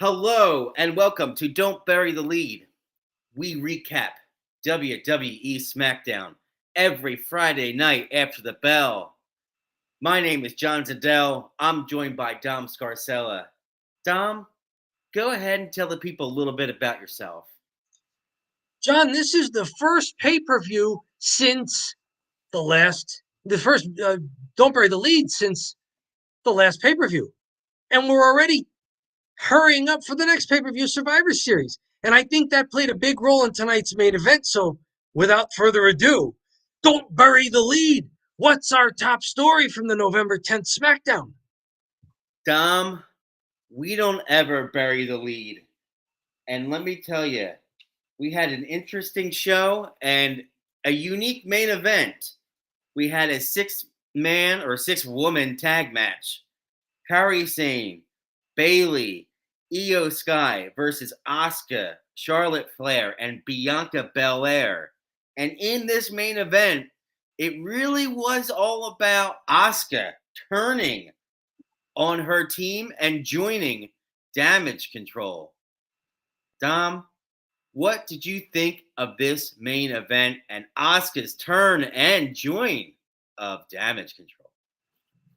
Hello and welcome to Don't Bury the Lead. We recap WWE SmackDown every Friday night after the bell. My name is John Zedell. I'm joined by Dom Scarcella. Dom, go ahead and tell the people a little bit about yourself. John, this is the first pay-per-view since the first Don't Bury the Lead since the last pay-per-view. And we're already hurrying up for the next pay-per-view, Survivor Series. And I think that played a big role in tonight's main event. So without further ado, don't bury the lead. What's our top story from the November 10th SmackDown? Dom, we don't ever bury the lead. And let me tell you, we had an interesting show and a unique main event. We had a six-man or six-woman tag match. Kairi Sane, Bayley, Io Sky versus Asuka, Charlotte Flair, and Bianca Belair. And in this main event, it really was all about Asuka turning on her team and joining Damage Control. Dom, what did you think of this main event and Asuka's turn and join of Damage Control?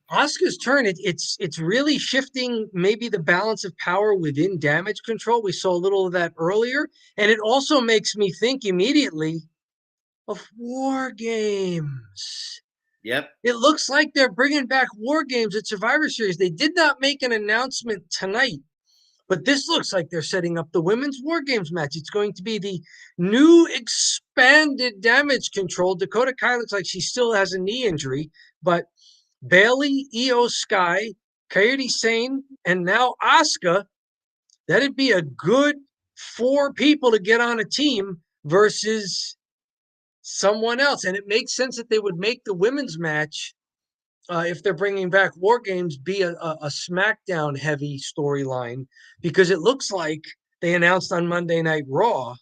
Asuka's turn, it's really shifting maybe the balance of power within Damage Control. We saw a little of that earlier. And it also makes me think immediately of War Games. Yep. It looks like they're bringing back War Games at Survivor Series. They did not make an announcement tonight, but this looks like they're setting up the Women's War Games match. It's going to be the new expanded Damage Control. Dakota Kai looks like she still has a knee injury, but Bayley, Io Sky, Kairi Sane, and now Asuka. That'd be a good 4 people to get on a team versus someone else. And it makes sense that they would make the women's match, if they're bringing back War Games, be a SmackDown heavy storyline, because it looks like they announced on Monday Night Raw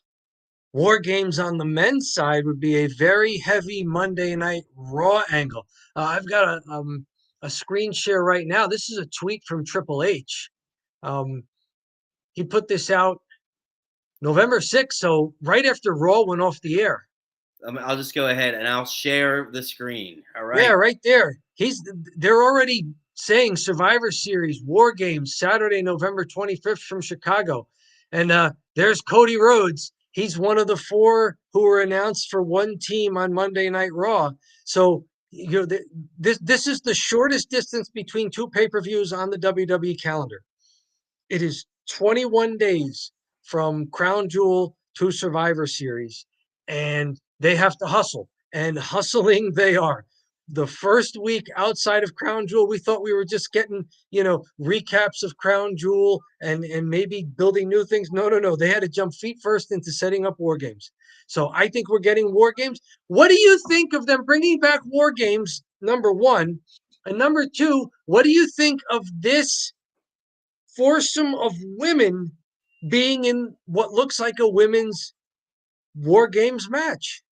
War Games on the men's side would be a very heavy Monday Night Raw angle. I've got a screen share right now. This is a tweet from Triple H. He put this out November 6th, so right after Raw went off the air. I'll just go ahead and I'll share the screen. All right. Yeah, right there. They're already saying Survivor Series War Games Saturday, November 25th from Chicago. And there's Cody Rhodes. He's one of the 4 who were announced for one team on Monday Night Raw. So, this is the shortest distance between 2 pay-per-views on the WWE calendar. It is 21 days from Crown Jewel to Survivor Series, and they have to hustle, and hustling they are. The first week outside of Crown Jewel, we thought we were just getting, recaps of Crown Jewel and maybe building new things. No. They had to jump feet first into setting up War Games. So I think we're getting War Games. What do you think of them bringing back War Games, number one? And number two, what do you think of this foursome of women being in what looks like a women's War Games match?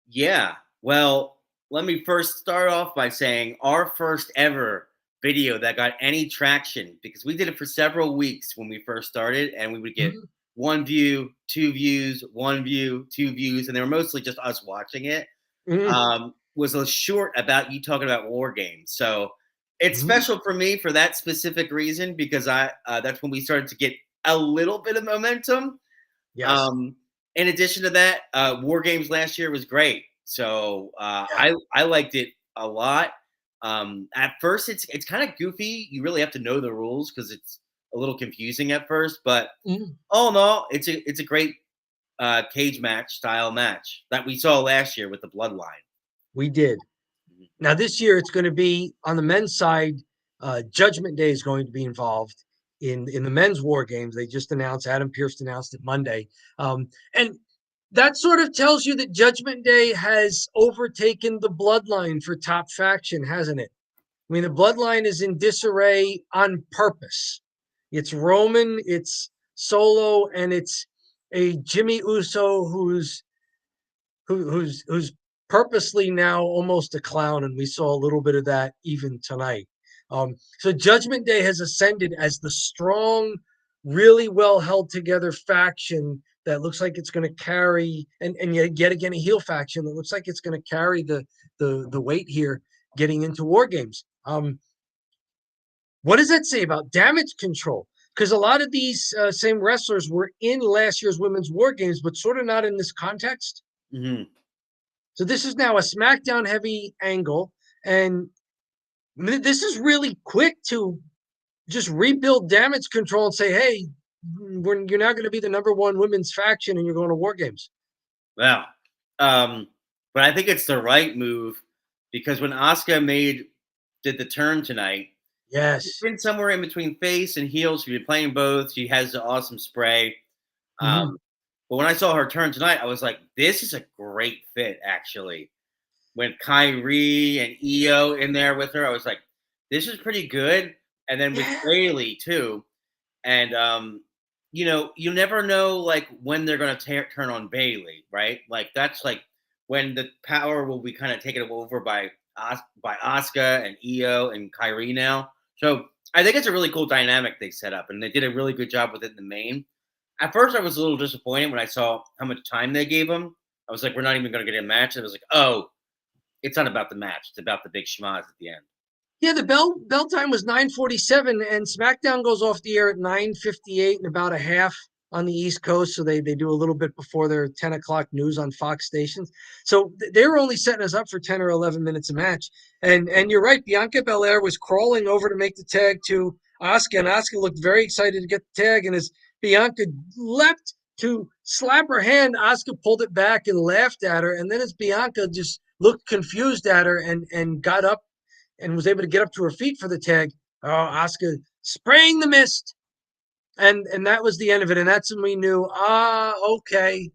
Yeah. Well, let me first start off by saying our first ever video that got any traction, because we did it for several weeks when we first started, and we would get 1 view, 2 views, 1 view, 2 views, and they were mostly just us watching it. Was a short about you talking about War Games. So it's special for me for that specific reason, because that's when we started to get a little bit of momentum. Yes. In addition to that, War Games last year was great. So I liked it a lot. At first, it's kind of goofy. You really have to know the rules because it's a little confusing at first. But all in all, it's a great cage match style match that we saw last year with the Bloodline. We did. Now this year, it's going to be on the men's side. Judgment Day is going to be involved in the men's War Games. They just announced. Adam Pearce announced it Monday, and that sort of tells you that Judgment Day has overtaken the Bloodline for top faction, hasn't it? I mean, the Bloodline is in disarray on purpose. It's Roman, it's Solo, and it's a Jimmy Uso who's purposely now almost a clown, and we saw a little bit of that even tonight. So Judgment Day has ascended as the strong really well held together faction that looks like it's going to carry, and yet again a heel faction that looks like it's going to carry the weight here getting into War Games. What does that say about damage control? Because a lot of these same wrestlers were in last year's Women's War Games, but sort of not in this context. Mm-hmm. So this is now a SmackDown heavy angle, and this is really quick to just rebuild damage control and say, hey, you're now going to be the #1 women's faction and you're going to War Games. Wow. But I think it's the right move because when Asuka did the turn tonight, she's Yes. been somewhere in between face and heel. She's been playing both. She has the awesome spray. Mhm. But when I saw her turn tonight, I was like, this is a great fit, actually. When Kyrie and Io in there with her, I was like, this is pretty good. And then with Yeah. Bayley, too. And, you never know, like, when they're going to turn on Bayley, right? Like, that's, like, when the power will be kind of taken over by Asuka and Io and Kyrie now. So I think it's a really cool dynamic they set up, and they did a really good job with it in the main. At first, I was a little disappointed when I saw how much time they gave them. I was like, we're not even going to get a match. And I was like, oh, it's not about the match. It's about the big schmaz at the end. Yeah, the bell time was 9:47, and SmackDown goes off the air at 9:58 and about a half on the East Coast. So they do a little bit before their 10 o'clock news on Fox stations. So they were only setting us up for 10 or 11 minutes a match. And you're right, Bianca Belair was crawling over to make the tag to Asuka, and Asuka looked very excited to get the tag. And as Bianca leapt to slap her hand, Asuka pulled it back and laughed at her. And then as Bianca just looked confused at her and got up and was able to get up to her feet for the tag. Oh, Asuka spraying the mist. And that was the end of it. And that's when we knew, okay,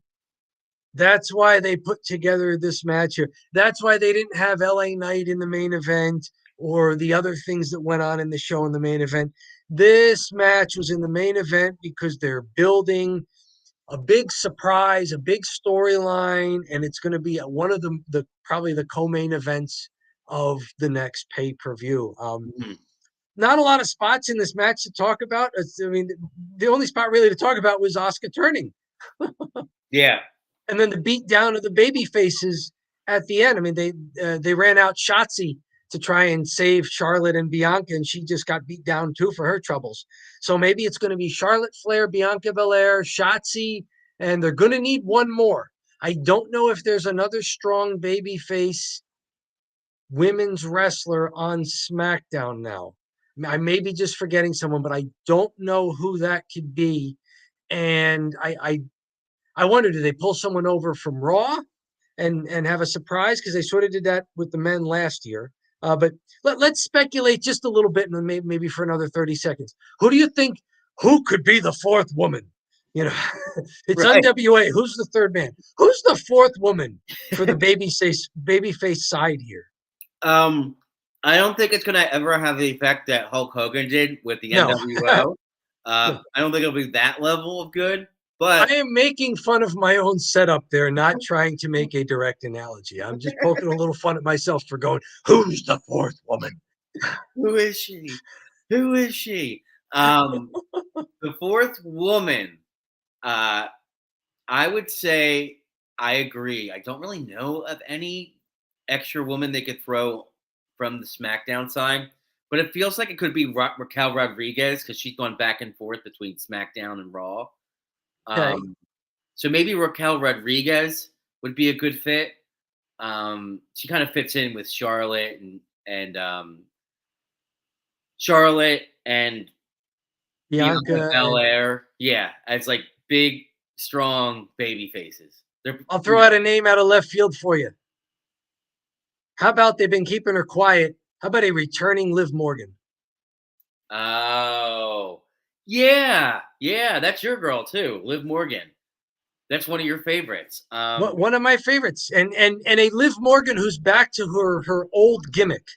that's why they put together this match here. That's why they didn't have LA Knight in the main event or the other things that went on in the show in the main event. This match was in the main event because they're building a big surprise, a big storyline, and it's going to be one of the probably the co-main events of the next pay-per-view. Mm-hmm. Not a lot of spots in this match to talk about. I mean, the only spot really to talk about was Asuka turning. Yeah. And then the beat down of the baby faces at the end. I mean, they ran out Shotzi to try and save Charlotte and Bianca, and she just got beat down too for her troubles. So maybe it's going to be Charlotte Flair, Bianca Belair, Shotzi, and they're going to need one more. I don't know if there's another strong baby face women's wrestler on SmackDown now. I may be just forgetting someone, but I don't know who that could be. And I wonder, do they pull someone over from Raw and have a surprise? Because they sort of did that with the men last year. But let's speculate just a little bit, and maybe for another 30 seconds. Who do you think? Who could be the fourth woman? You know, it's Right. NWA. Who's the third man? Who's the fourth woman for the babyface side here? I don't think it's gonna ever have the effect that Hulk Hogan did with the No. NWO. No. I don't think it'll be that level of good, I but am making fun of my own setup there, not trying to make a direct analogy. I'm just poking a little fun at myself for going, who's the fourth woman? who is she? Who is she? The fourth woman, uh, I would say I agree. I don't really know of any extra woman they could throw from the SmackDown side, but it feels like it could be Raquel Rodriguez because she's gone back and forth between SmackDown and Raw. Okay. So maybe Raquel Rodriguez would be a good fit. She kind of fits in with Charlotte and Bianca Bianca. Belair. Yeah, as like big, strong baby faces. I'll throw out a name out of left field for you. How about they've been keeping her quiet? How about a returning Liv Morgan? Oh, yeah, that's your girl too, Liv Morgan. That's one of your favorites. One of my favorites, and a Liv Morgan who's back to her old gimmick.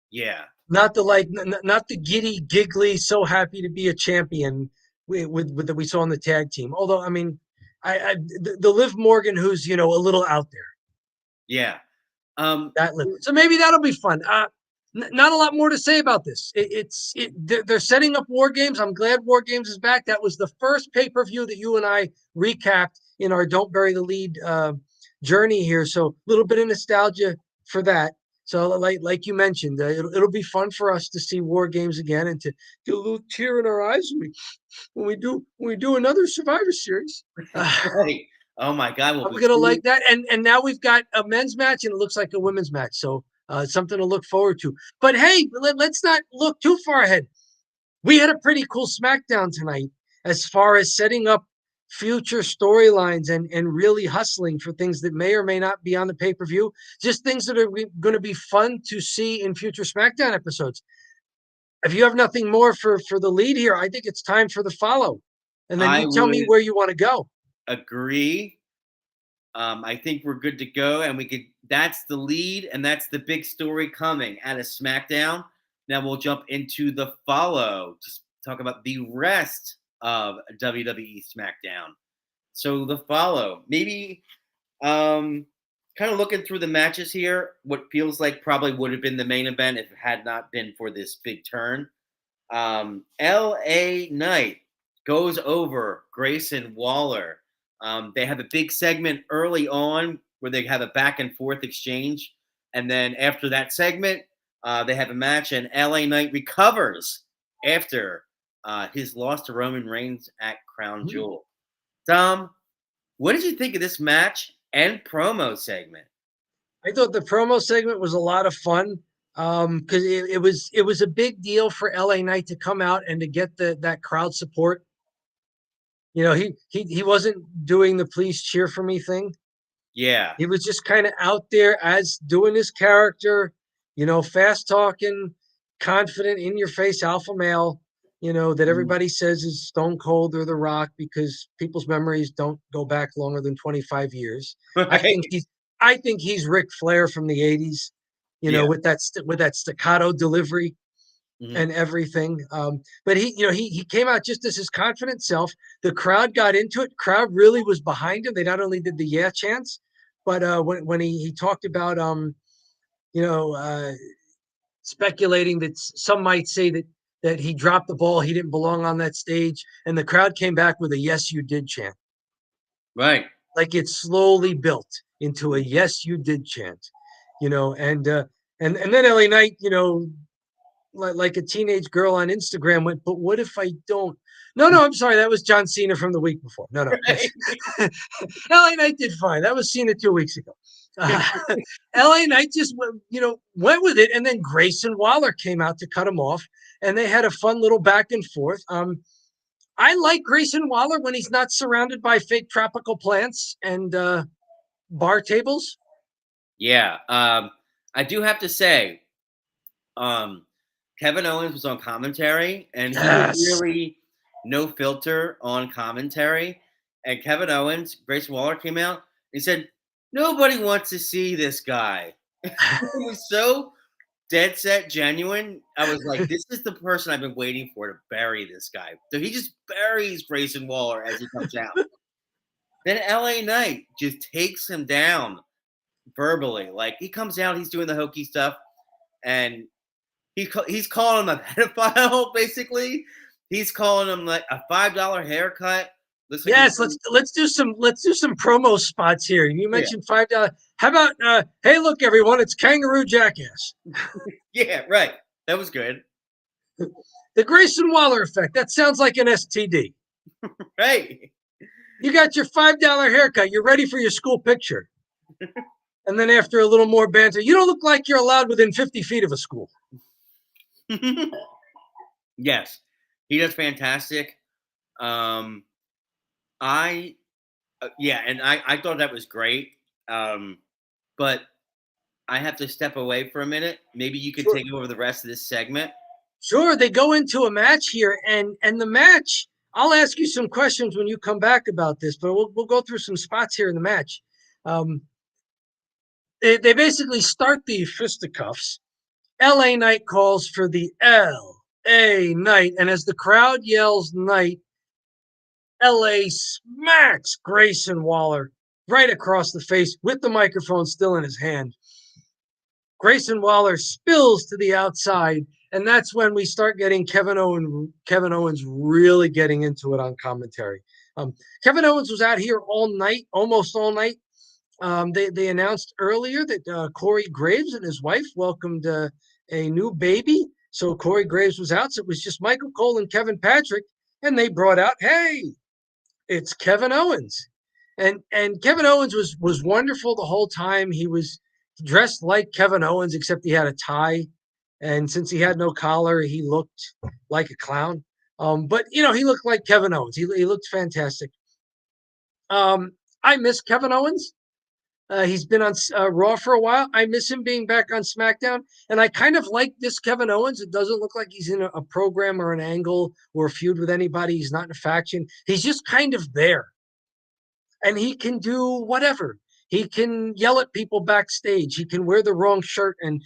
Yeah, Not not the giddy, giggly, so happy to be a champion with that we saw on the tag team. Although, I mean, the Liv Morgan who's a little out there. yeah. That Liv. So maybe that'll be fun. Not a lot more to say about this. They're setting up War Games. I'm glad War Games is back. That was the first pay-per-view that you and I recapped in our Don't Bury the Lead journey here. So a little bit of nostalgia for that. So like you mentioned, it'll be fun for us to see War Games again and to get a little tear in our eyes when we do another Survivor Series. Right. Oh my God, we'll I'm be gonna two. like that. And now we've got a men's match and it looks like a women's match. So something to look forward to. But hey, let's not look too far ahead. We had a pretty cool SmackDown tonight as far as setting up future storylines and really hustling for things that may or may not be on the pay-per-view. Just things that are going to be fun to see in future SmackDown episodes. If you have nothing more for the lead here, I think it's time for the follow. And then I you tell me would where you want to go. agree. I think we're good to go, and we could. That's the lead, and that's the big story coming out of SmackDown. Now we'll jump into the follow. Just talk about the rest of WWE SmackDown. So the follow, maybe, kind of looking through the matches here. What feels like probably would have been the main event if it had not been for this big turn. L.A. Knight goes over Grayson Waller. They have a big segment early on where they have a back and forth exchange. And then after that segment, they have a match, and LA Knight recovers after his loss to Roman Reigns at Crown Jewel. Dom, what did you think of this match and promo segment? I thought the promo segment was a lot of fun because it was a big deal for LA Knight to come out and to get that crowd support. You know, he wasn't doing the please cheer for me thing. Yeah. He was just kind of out there as doing his character, fast talking, confident, in your face alpha male, that everybody says is Stone Cold or The Rock because people's memories don't go back longer than 25 years. I Right? think he's Ric Flair from the 80s, Yeah. with that staccato delivery Mhm. and everything. But he came out just as his confident self. The crowd got into it. Crowd really was behind him. They not only did the yeah chants, but when he talked about you know uh, speculating that some might say that he dropped the ball, he didn't belong on that stage, and the crowd came back with a "Yes, you did" chant. Right. Like it slowly built into a "Yes, you did" chant. And then LA Knight, like a teenage girl on Instagram went, but what if I don't? No, I'm sorry. That was John Cena from the week before. No. Right. LA Knight did fine. That was Cena 2 weeks ago. Uh, LA Knight just went with it, and then Grayson Waller came out to cut him off, and they had a fun little back and forth. I like Grayson Waller when he's not surrounded by fake tropical plants and bar tables. Yeah. I do have to say, um, Kevin Owens was on commentary, and he was Yes. really no filter on commentary. And Kevin Owens, Grace Waller came out. He said, "Nobody wants to see this guy." It was so dead set genuine. I was like, "This is the person I've been waiting for to bury this guy." So he just buries Grayson Waller as he comes out. Then LA Knight just takes him down verbally. Like he comes out, he's doing the hokey stuff, and he's calling him a pedophile. Basically, he's calling him like a $5 haircut. Listen, Yes, let's do some promo spots here. You yeah, mentioned $5. How about hey, look everyone, it's Kangaroo Jackass. yeah, right. That was good, The Grayson Waller effect. That sounds like an STD. right? You got your $5 haircut. You're ready for your school picture. And then after a little more banter, you don't look like you're allowed within 50 feet of a school. Yes, he does fantastic. Um, I yeah, and I thought that was great. But I have to step away for a minute. Maybe you could Sure. take over the rest of this segment. Sure, they go into a match here, and the match. I'll ask you some questions when you come back about this, but we'll go through some spots here in the match. Um, they basically start the fisticuffs. LA Knight calls for the LA Knight, and as the crowd yells Knight, LA smacks Grayson Waller right across the face with the microphone still in his hand. Grayson Waller spills to the outside, and that's when we start getting Kevin Owens really getting into it on commentary. Kevin Owens was out here all night, almost all night. They announced earlier that Corey Graves and his wife welcomed a new baby. So Corey Graves was out. So it was just Michael Cole and Kevin Patrick. And they brought out, hey, it's Kevin Owens. And Kevin Owens was wonderful the whole time. He was dressed like Kevin Owens, except he had a tie. And since he had no collar, he looked like a clown. But, he looked like Kevin Owens. He looked fantastic. I miss Kevin Owens. He's been on Raw for a while. I miss him being back on SmackDown. And I kind of like this Kevin Owens. It doesn't look like he's in a program or an angle or a feud with anybody. He's not in a faction. He's just kind of there. And he can do whatever. He can yell at people backstage. He can wear the wrong shirt and,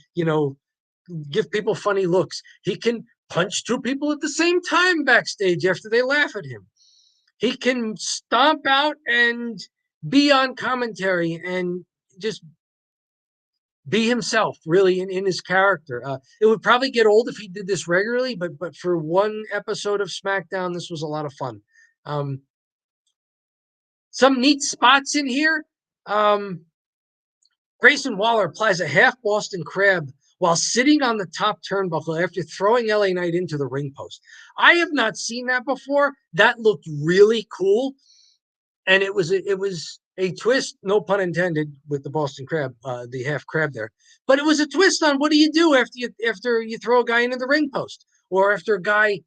give people funny looks. He can punch two people at the same time backstage after they laugh at him. He can stomp out and be on commentary and just be himself, really, in his character. It would probably get old if he did this regularly, but for one episode of SmackDown, this was a lot of fun. Some neat spots in here. Grayson Waller applies a half Boston Crab while sitting on the top turnbuckle after throwing LA Knight into the ring post. I have not seen that before. That looked really cool. And it was a twist, no pun intended, with the Boston Crab, the half crab there. But it was a twist on what do you do after you throw a guy into the ring post, or after a guy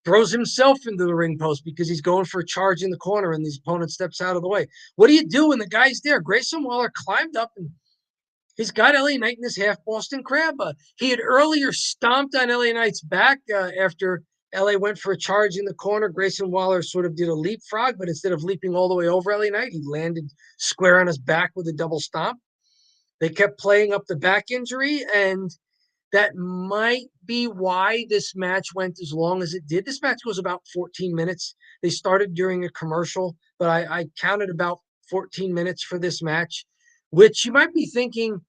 throws himself into the ring post because he's going for a charge in the corner and his opponent steps out of the way. What do you do when the guy's there? Grayson Waller climbed up and he's got LA Knight in his half Boston Crab. He had earlier stomped on LA Knight's back after LA went for a charge in the corner. Grayson Waller sort of did a leapfrog, but instead of leaping all the way over LA Knight, he landed square on his back with a double stomp. They kept playing up the back injury, and that might be why this match went as long as it did. This match was about 14 minutes. They started during a commercial, but I counted about 14 minutes for this match, which you might be thinking,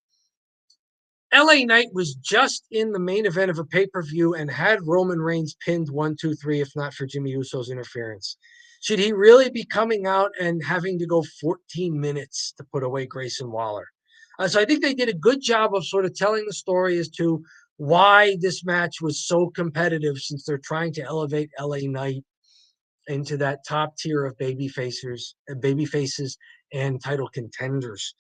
LA Knight was just in the main event of a pay-per-view and had Roman Reigns pinned 1, 2, 3, if not for Jimmy Uso's interference. Should he really be coming out and having to go 14 minutes to put away Grayson Waller? So I think they did a good job of sort of telling the story as to why this match was so competitive, since they're trying to elevate LA Knight into that top tier of baby faces and title contenders.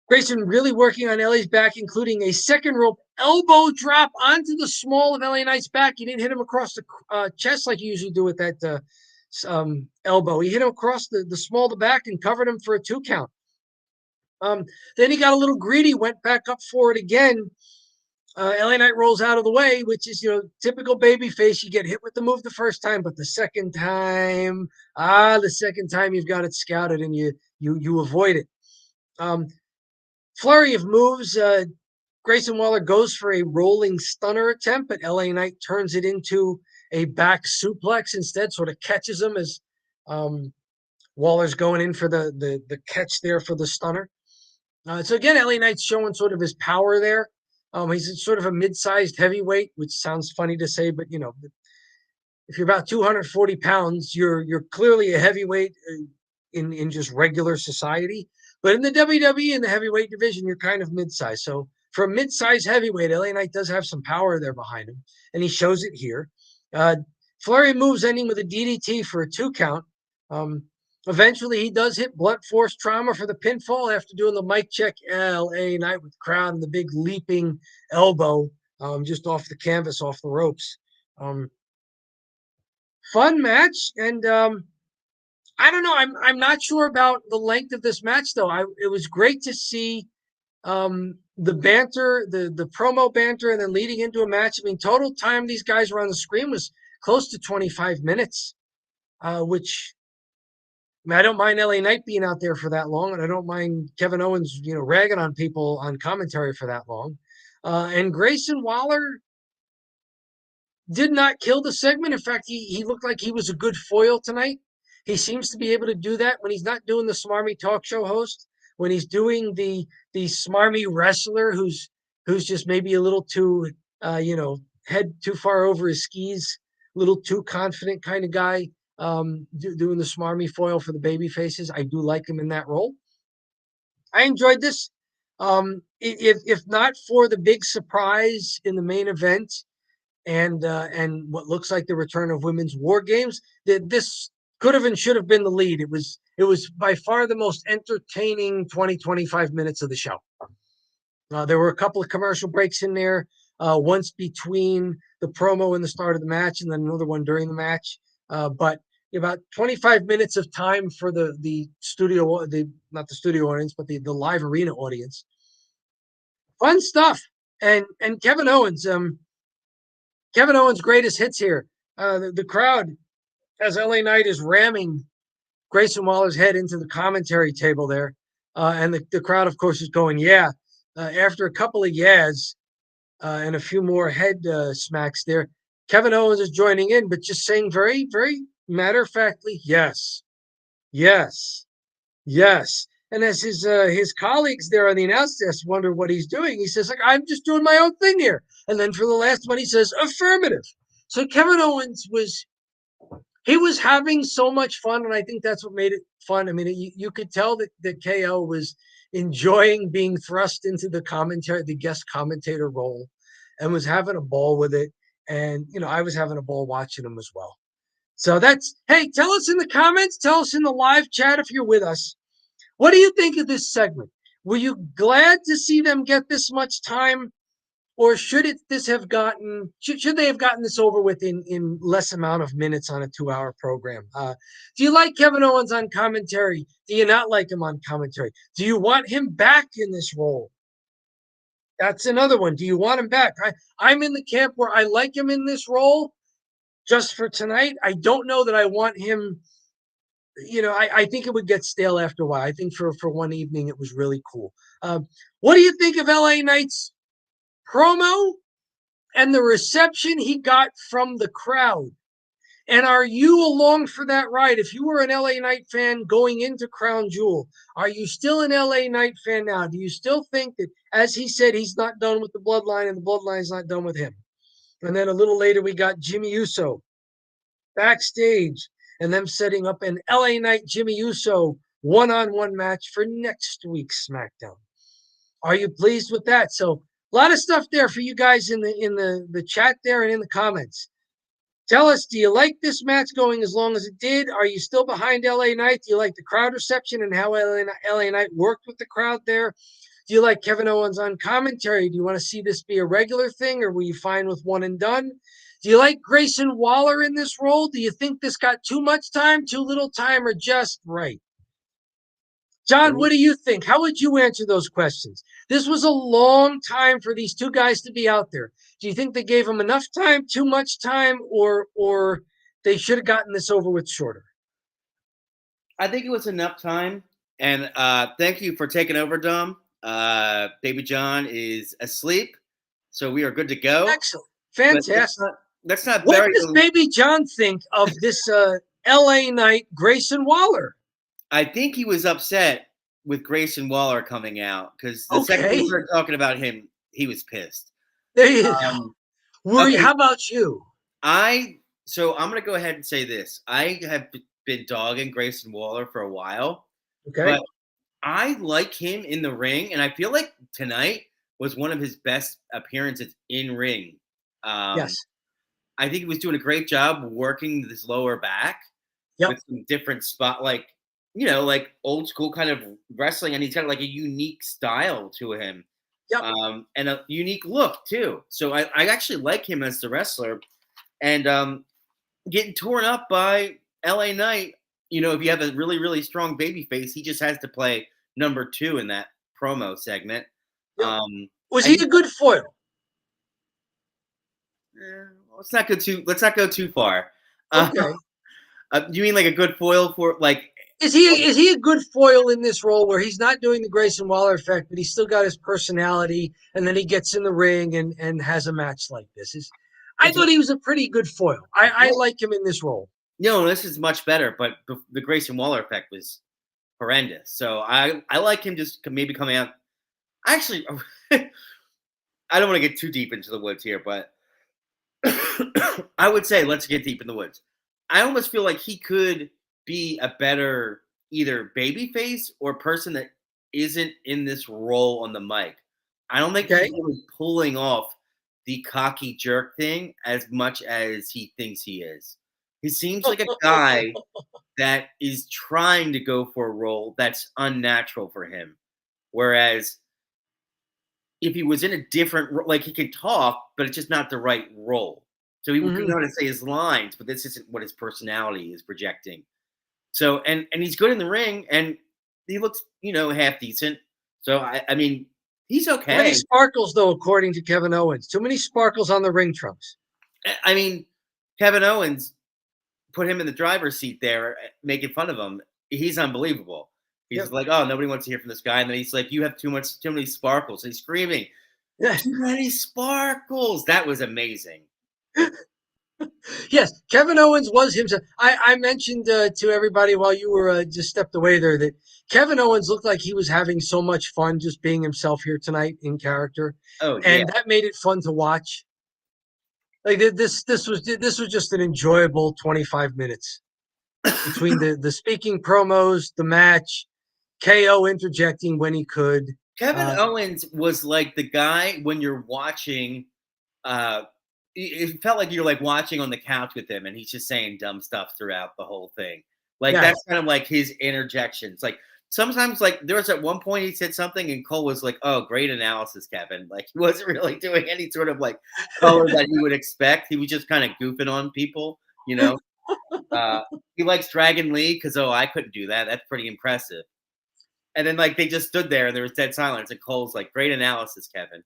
Grayson really working on LA's back, including a second rope elbow drop onto the small of LA Knight's back. He didn't hit him across the chest like you usually do with that elbow. He hit him across the small of the back and covered him for a 2 count. Then he got a little greedy, went back up for it again. LA Knight rolls out of the way, which is, typical baby face. You get hit with the move the first time, but the second time you've got it scouted and you avoid it. Flurry of moves. Grayson Waller goes for a rolling stunner attempt, but LA Knight turns it into a back suplex instead, sort of catches him as Waller's going in for the catch there for the stunner. So again, LA Knight's showing sort of his power there. He's sort of a mid-sized heavyweight, which sounds funny to say, but if you're about 240 pounds, you're clearly a heavyweight in just regular society. But in the WWE, in the heavyweight division, you're kind of mid-sized. So for a mid-sized heavyweight, LA Knight does have some power there behind him, and he shows it here. Flurry moves ending with a DDT for a 2 count. Eventually, he does hit blunt force trauma for the pinfall after doing the mic check. LA Knight with the crowd and the big leaping elbow just off the canvas, off the ropes. Fun match, and I don't know. I'm not sure about the length of this match, though. It was great to see the banter, the promo banter, and then leading into a match. I mean, total time these guys were on the screen was close to 25 minutes, which I don't mind LA Knight being out there for that long, and I don't mind Kevin Owens, ragging on people on commentary for that long. And Grayson Waller did not kill the segment. In fact, he looked like he was a good foil tonight. He seems to be able to do that when he's not doing the smarmy talk show host, when he's doing the smarmy wrestler who's just maybe a little too head too far over his skis, a little too confident kind of guy, doing the smarmy foil for the baby faces. I do like him in that role. I enjoyed this. If not for the big surprise in the main event and what looks like the return of women's war games, that this could have and should have been the lead. It was by far the most entertaining 25 minutes of the show. There were a couple of commercial breaks in there, once between the promo and the start of the match, and then another one during the match. But about 25 minutes of time for the studio, not the studio audience, but the live arena audience. Fun stuff. And Kevin Owens greatest hits here. The crowd, as LA Knight is ramming Grayson Waller's head into the commentary table there. And the crowd, of course, is going, yeah. After a couple of yeahs and a few more head smacks there, Kevin Owens is joining in, but just saying very, very matter-of-factly, yes, yes, yes. And as his colleagues there on the announce desk wonder what he's doing, he says, like, I'm just doing my own thing here. And then for the last one, he says, affirmative. So Kevin Owens was having so much fun, and I think that's what made it fun. I mean, you could tell that KO was enjoying being thrust into the guest commentator role, and was having a ball with it. And, I was having a ball watching him as well. So hey, tell us in the comments, tell us in the live chat if you're with us. What do you think of this segment? Were you glad to see them get this much time, or should they have gotten this over with in less amount of minutes on a 2-hour program? Do you like Kevin Owens on commentary? Do you not like him on commentary? Do you want him back in this role? That's another one. Do you want him back? I'm in the camp where I like him in this role just for tonight. I don't know that I want him. I think it would get stale after a while. I think for one evening, it was really cool. What do you think of LA Knight's promo and the reception he got from the crowd? And are you along for that ride? If you were an LA Knight fan going into Crown Jewel, are you still an LA Knight fan now? Do you still think that, as he said, he's not done with the bloodline and the bloodline's not done with him? And then a little later, we got Jimmy Uso backstage and them setting up an LA Knight Jimmy Uso one-on-one match for next week's SmackDown. Are you pleased with that? So a lot of stuff there for you guys in the chat there and in the comments. Tell us, do you like this match going as long as it did? Are you still behind LA Knight? Do you like the crowd reception and how LA Knight worked with the crowd there? Do you like Kevin Owens on commentary? Do you want to see this be a regular thing, or were you fine with one and done? Do you like Grayson Waller in this role? Do you think this got too much time, too little time, or just right? John, what do you think? How would you answer those questions? This was a long time for these two guys to be out there. Do you think they gave them enough time, too much time, or they should have gotten this over with shorter? I think it was enough time. And thank you for taking over, Dom. Baby John is asleep, so we are good to go. Excellent. Fantastic. Let's not what does Baby John think of this LA Knight Grayson Waller? I think he was upset with Grayson Waller coming out, because the second we started talking about him, he was pissed. There you go. How about you? So I'm going to go ahead and say this. I have been dogging Grayson Waller for a while. Okay. But I like him in the ring, and I feel like tonight was one of his best appearances in ring. Yes. I think he was doing a great job working this lower back with some different spot, like old school kind of wrestling, and he's got like a unique style to him. Yep. And a unique look too. So I actually like him as the wrestler, and getting torn up by LA Knight. If you have a really, really strong baby face, he just has to play number 2 in that promo segment. Yep. Was he a good foil? Let's not go too far. Okay. You mean like a good foil for like? Is he a good foil in this role where he's not doing the Grayson Waller effect, but he's still got his personality, and then he gets in the ring and has a match like this? I thought he was a pretty good foil. I like him in this role. No, this is much better, but the Grayson Waller effect was horrendous. So I like him just maybe coming out Actually, I don't want to get too deep into the woods here, but I would say let's get deep in the woods. I almost feel like he could be a better either babyface or person that isn't in this role on the mic. I don't think Okay. he's really pulling off the cocky jerk thing as much as he thinks he is. He seems like a guy that is trying to go for a role that's unnatural for him. Whereas if he was in a different like he can talk, but it's just not the right role. So he can Mhm. know how to say his lines, but this isn't what his personality is projecting. So and he's good in the ring, and he looks half decent. So I mean he's Too many okay. sparkles, though, according to Kevin Owens. Too many sparkles on the ring trunks. I mean Kevin Owens put him in the driver's seat there, making fun of him. He's unbelievable. He's Yep. like, oh, nobody wants to hear from this guy, and then he's like, you have too many sparkles. And he's screaming, Yeah. too many sparkles. That was amazing. Yes, Kevin Owens was himself. I mentioned to everybody while you were just stepped away there that Kevin Owens looked like he was having so much fun just being himself here tonight in character, Oh yeah. and that made it fun to watch. Like this was just an enjoyable 25 minutes between the speaking promos, the match, KO interjecting when he could. Kevin Uh, Owens was like the guy when you're watching. It felt like you're like watching on the couch with him, and he's just saying dumb stuff throughout the whole thing. Like yes, that's kind of like his interjections. Like sometimes, like there was at one point he said something, and Cole was like, "Oh, great analysis, Kevin." Like he wasn't really doing any sort of like color that you would expect. He was just kind of goofing on people, you know. Uh, he likes Dragon Lee because I couldn't do that. That's pretty impressive. And then like they just stood there and there was dead silence, and Cole's like, "Great analysis, Kevin."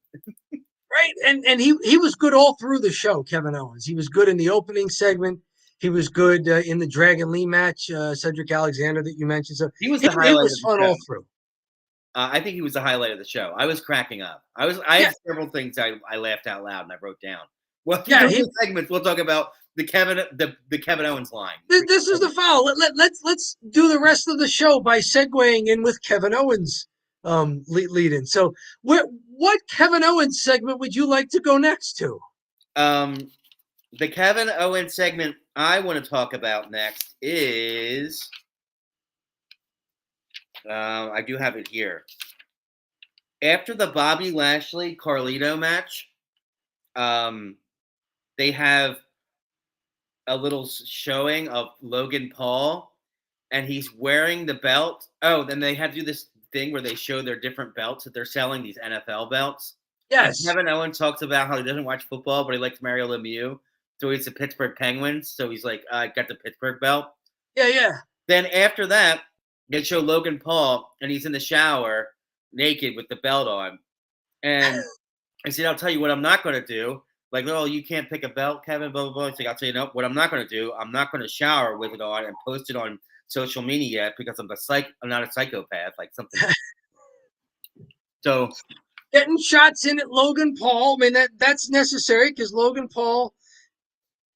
right, and he was good all through the show. Kevin Owens, he was good in the opening segment. He was good in the Dragon Lee match, Cedric Alexander that you mentioned. So He was he, the he highlight was of the fun show. all through. I think he was the highlight of the show. I was cracking up. I Yeah, have several things I laughed out loud and I wrote down. Well, yeah. during the segments, we'll talk about the Kevin Owens line. This is the foul. Let's do the rest of the show by segueing in with Kevin Owens lead in. So what Kevin Owens segment would you like to go next to? The Kevin Owens segment I want to talk about next is I do have it here. After the Bobby Lashley Carlito match, they have a little showing of Logan Paul, and he's wearing the belt. Oh, then they have to do this thing where they show their different belts that they're selling, these NFL belts. And Yes. Kevin Owens talks about how he doesn't watch football, but he likes Mario Lemieux. So he's the Pittsburgh Penguins. So he's like, I got the Pittsburgh belt. Yeah. Then after that, they show Logan Paul, and he's in the shower naked with the belt on. And I said, I'll tell you what I'm not going to do. Like, oh, you can't pick a belt, Kevin, blah, blah, blah. It's like, I'll tell you, no, what I'm not going to do, I'm not going to shower with it on and post it on social media because I'm not a psychopath, like something. So Getting shots in at Logan Paul. I mean that's necessary because Logan Paul,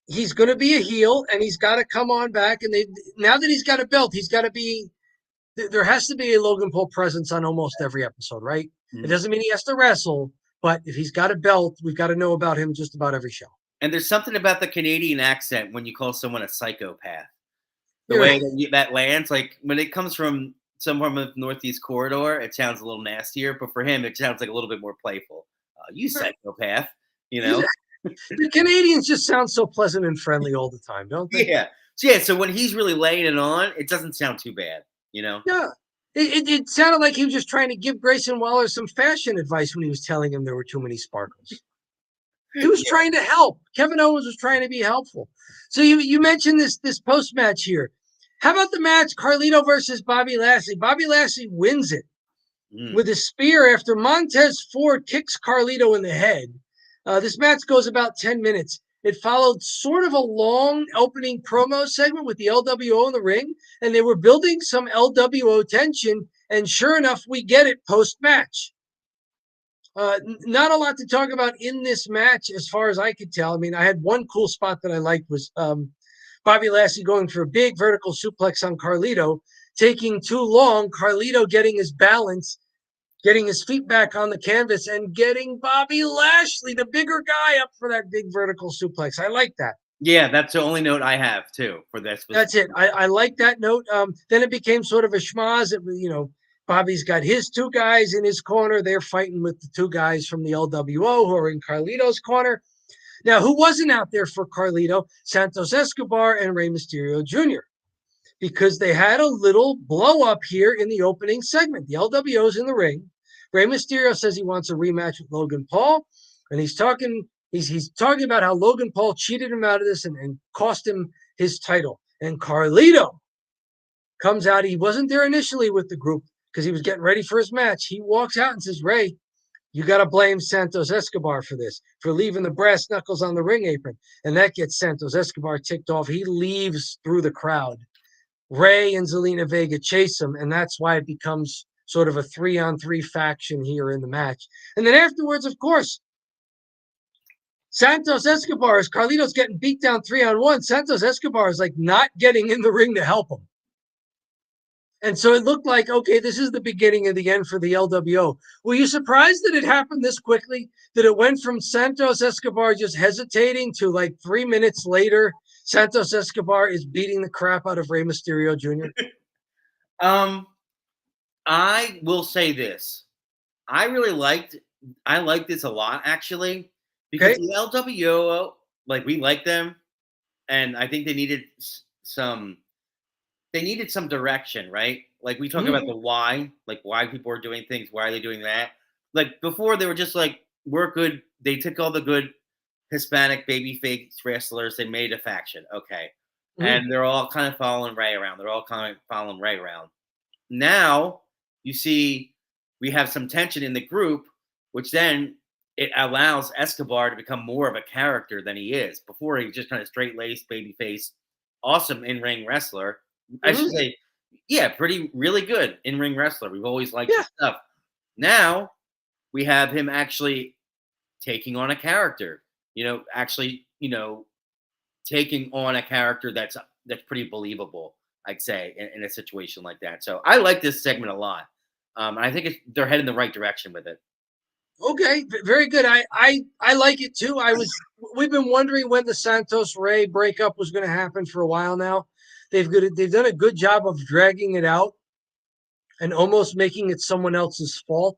he's going to be a heel and he's got to come on back. And now that he's got a belt, he's got to be. There has to be a Logan Paul presence on almost every episode, right? It doesn't mean he has to wrestle, but if he's got a belt, we've got to know about him just about every show. and there's something about the Canadian accent when you call someone a psychopath. The You're way right. that lands, like when it comes from somewhere from the Northeast Corridor, it sounds a little nastier, but for him, it sounds like a little bit more playful. You psychopath, you know? The Canadians just sound so pleasant and friendly all the time, don't they? Yeah. So, yeah, so when he's really laying it on, it doesn't sound too bad, you know? Yeah. It sounded like he was just trying to give Grayson Waller some fashion advice when he was telling him there were too many sparkles. He was trying to help. Kevin Owens was trying to be helpful. So you mentioned this post match here. How about the match Carlito versus Bobby Lashley? Bobby Lashley wins it with a spear after Montez Ford kicks Carlito in the head. This match goes about 10 minutes. It followed sort of a long opening promo segment with the LWO in the ring, and they were building some LWO tension. And sure enough, we get it post match. Not a lot to talk about in this match, as far as I could tell. I mean, I had one cool spot that I liked was Bobby Lashley going for a big vertical suplex on Carlito, taking too long. Carlito getting his balance, getting his feet back on the canvas and getting Bobby Lashley, the bigger guy, up for that big vertical suplex. I like that. Yeah, that's the only note I have too for this. That's it. I like that note. Then it became sort of a schmoz. Bobby's got his two guys in his corner. They're fighting with the two guys from the LWO who are in Carlito's corner. Now, who wasn't out there for Carlito? Santos Escobar and Rey Mysterio Jr., because they had a little blow up here in the opening segment. The LWO's in the ring. Rey Mysterio says he wants a rematch with Logan Paul, and he's talking about how Logan Paul cheated him out of this and cost him his title. And Carlito comes out. He wasn't there initially with the group because he was getting ready for his match. He walks out and says, Rey, you got to blame Santos Escobar for this, for leaving the brass knuckles on the ring apron. And that gets Santos Escobar ticked off. He leaves through the crowd. Rey and Zelina Vega chase him, and that's why it becomes sort of a 3-on-3 faction here in the match. And then afterwards, of course, Santos Escobar, as Carlito's getting beat down 3-on-1, Santos Escobar is like not getting in the ring to help him. And so it looked like, okay, this is the beginning of the end for the LWO. Were you surprised that it happened this quickly? That it went from Santos Escobar just hesitating to like 3 minutes later, Santos Escobar is beating the crap out of Rey Mysterio Jr.? I will say this. I like this a lot, actually, because the LWO, like, we like them, and I think they needed some direction, right? Like, we talk about the why, like why people are doing things, why are they doing that? Like, before they were just like, we're good. They took all the good Hispanic babyface wrestlers, they made a faction, okay, and they're all kind of following Rey around. Now you see we have some tension in the group, which then it allows Escobar to become more of a character than he is. Before, he was just kind of straight-laced babyface, awesome in-ring wrestler. I should say, yeah, really good in-ring wrestler. We've always liked his stuff. Now we have him actually taking on a character. Taking on a character that's pretty believable, I'd say, in a situation like that. So I like this segment a lot. I think they're heading the right direction with it. Okay, very good. I like it too. We've been wondering when the Santos Rey breakup was going to happen for a while now. They've done a good job of dragging it out and almost making it someone else's fault.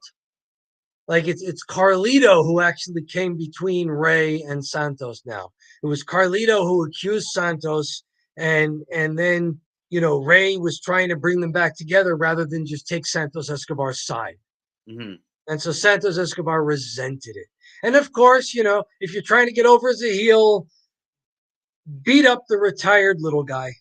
Like it's Carlito who actually came between Rey and Santos now. It was Carlito who accused Santos, and then Rey was trying to bring them back together rather than just take Santos Escobar's side. Mm-hmm. And so Santos Escobar resented it. And of course, if you're trying to get over as a heel, beat up the retired little guy.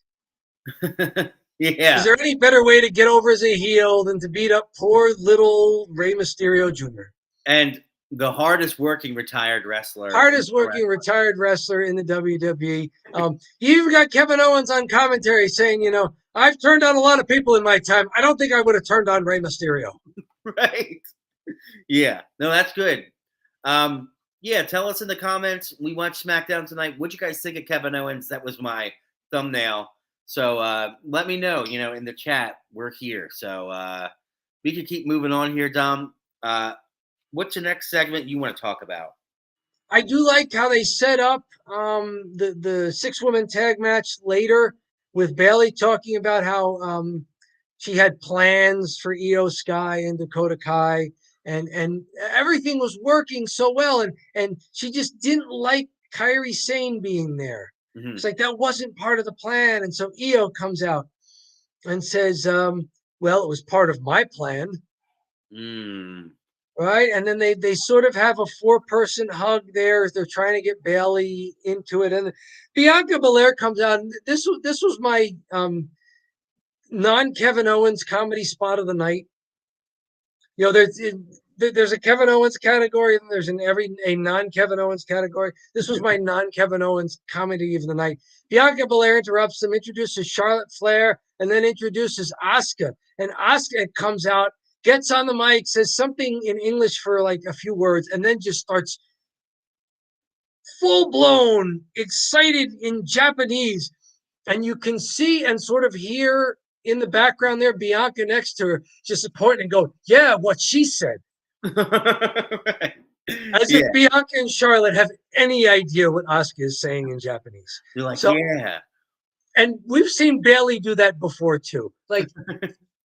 Yeah. Is there any better way to get over as a heel than to beat up poor little Rey Mysterio Jr.? And the hardest working retired wrestler. Retired wrestler in the WWE. You even got Kevin Owens on commentary saying, I've turned on a lot of people in my time. I don't think I would have turned on Rey Mysterio. Right. Yeah. No, that's good. Yeah, tell us in the comments. We watched SmackDown tonight. What'd you guys think of Kevin Owens? That was my thumbnail. So let me know, in the chat. We're here. So we can keep moving on here, Dom. What's the next segment you want to talk about? I do like how they set up the 6-woman tag match later with Bayley talking about how she had plans for Io Sky and Dakota Kai, and everything was working so well, and she just didn't like Kairi Sane being there. Mm-hmm. It's like that wasn't part of the plan, and so Io comes out and says, well, it was part of my plan. Right, and then they sort of have a 4-person hug there as they're trying to get Bayley into it, and Bianca Belair comes out. And this was my non-Kevin Owens comedy spot of the night. There's a Kevin Owens category, and there's a non-Kevin Owens category. This was my non-Kevin Owens comedy of the night. Bianca Belair interrupts them, introduces Charlotte Flair, and then introduces Asuka. And Asuka comes out, gets on the mic, says something in English for like a few words, and then just starts full-blown excited in Japanese. And you can see and sort of hear in the background there, Bianca next to her, just supporting and go, yeah, what she said. Right. As if Bianca and Charlotte have any idea what Asuka is saying in Japanese. You're like, so, yeah. And we've seen Bayley do that before too. Like,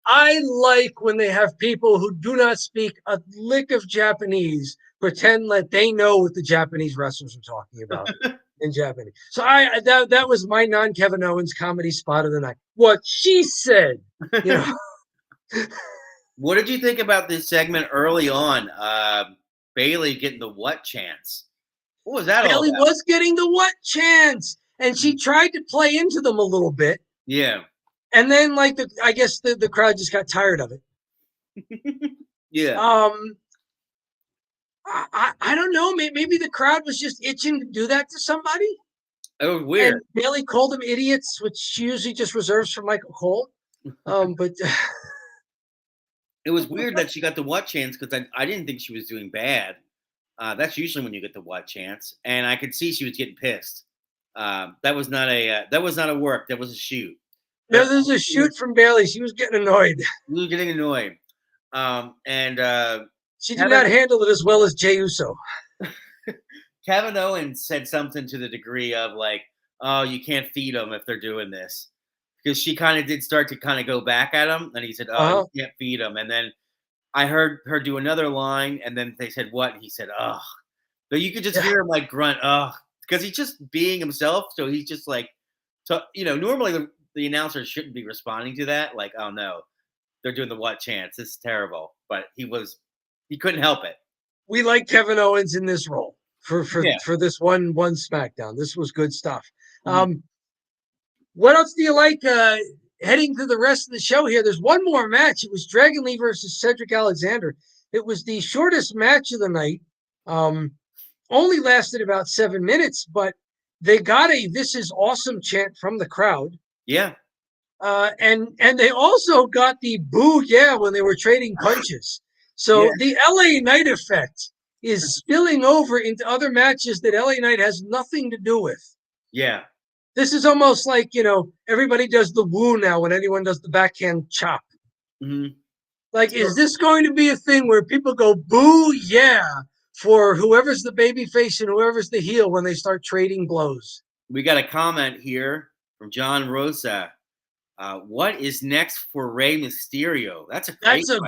I like when they have people who do not speak a lick of Japanese pretend that they know what the Japanese wrestlers are talking about in Japanese. So that was my non-Kevin Owens comedy spot of the night. What she said, you know. What did you think about this segment early on? Bayley getting the what chance? What was that all Bayley about? was getting the what chance, and she tried to play into them a little bit. Yeah. And then, like, I guess the crowd just got tired of it. Yeah. I don't know. Maybe the crowd was just itching to do that to somebody. It was weird. And Bayley called them idiots, which she usually just reserves for Michael Cole. But it was weird that she got the what chance because I didn't think she was doing bad. That's usually when you get the what chance, and I could see she was getting pissed. That was not a work. That was a shoot. No, there was a shoot from Bayley. She was getting annoyed. She was getting annoyed. And she did not handle it as well as Jey Uso. Kevin Owens said something to the degree of like, "Oh, you can't feed them if they're doing this," because she kind of did start to kind of go back at him, and he said, "Oh, you can't feed them," and then I heard her do another line, and then they said, "What?" And he said, "Oh," but you could just hear him like grunt, "Oh," because he's just being himself. So he's just like, normally the announcer shouldn't be responding to that. Like, "Oh no, they're doing the what chance. This is terrible," but he couldn't help it. We like Kevin Owens in this role for this one SmackDown. This was good stuff. Mm-hmm. What else do you like heading to the rest of the show here? There's one more match. It was Dragon Lee versus Cedric Alexander. It was the shortest match of the night. Only lasted about 7 minutes, but they got a "This is awesome" chant from the crowd. Yeah. And they also got the boo yeah when they were trading punches. So the LA Knight effect is spilling over into other matches that LA Knight has nothing to do with. Yeah. This is almost like, everybody does the woo now when anyone does the backhand chop. Mm-hmm. Like, is this going to be a thing where people go boo yeah for whoever's the baby face and whoever's the heel when they start trading blows? We got a comment here from John Rosa. What is next for Rey Mysterio? That's a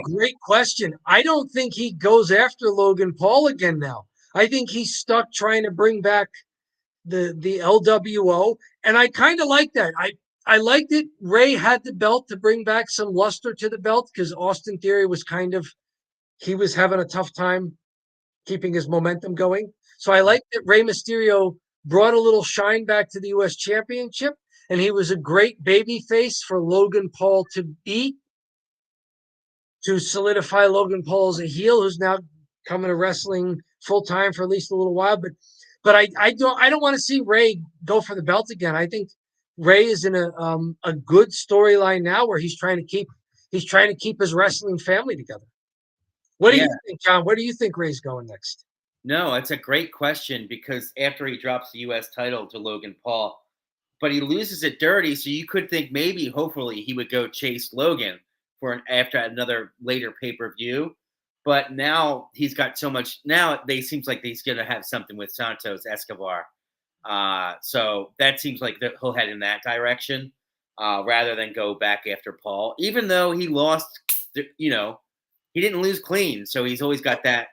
great question. I don't think he goes after Logan Paul again now. I think he's stuck trying to bring back the LWO, and I kind of like that. I liked it. Rey had the belt to bring back some luster to the belt because Austin Theory was he was having a tough time keeping his momentum going. So I like that Rey Mysterio brought a little shine back to the U.S. Championship. And he was a great baby face for Logan Paul to beat, to solidify Logan Paul as a heel who's now coming to wrestling full time for at least a little while. But I don't want to see Rey go for the belt again. I think Rey is in a good storyline now where he's trying to keep his wrestling family together. What do you think, John? Where do you think Rey's going next? No, it's a great question because after he drops the U.S. title to Logan Paul, but he loses it dirty, so you could think maybe, hopefully, he would go chase Logan after another later pay-per-view. But now he's got so much. Now they seems like he's going to have something with Santos Escobar. So that seems like he'll head in that direction rather than go back after Paul. Even though he lost, he didn't lose clean, so he's always got that.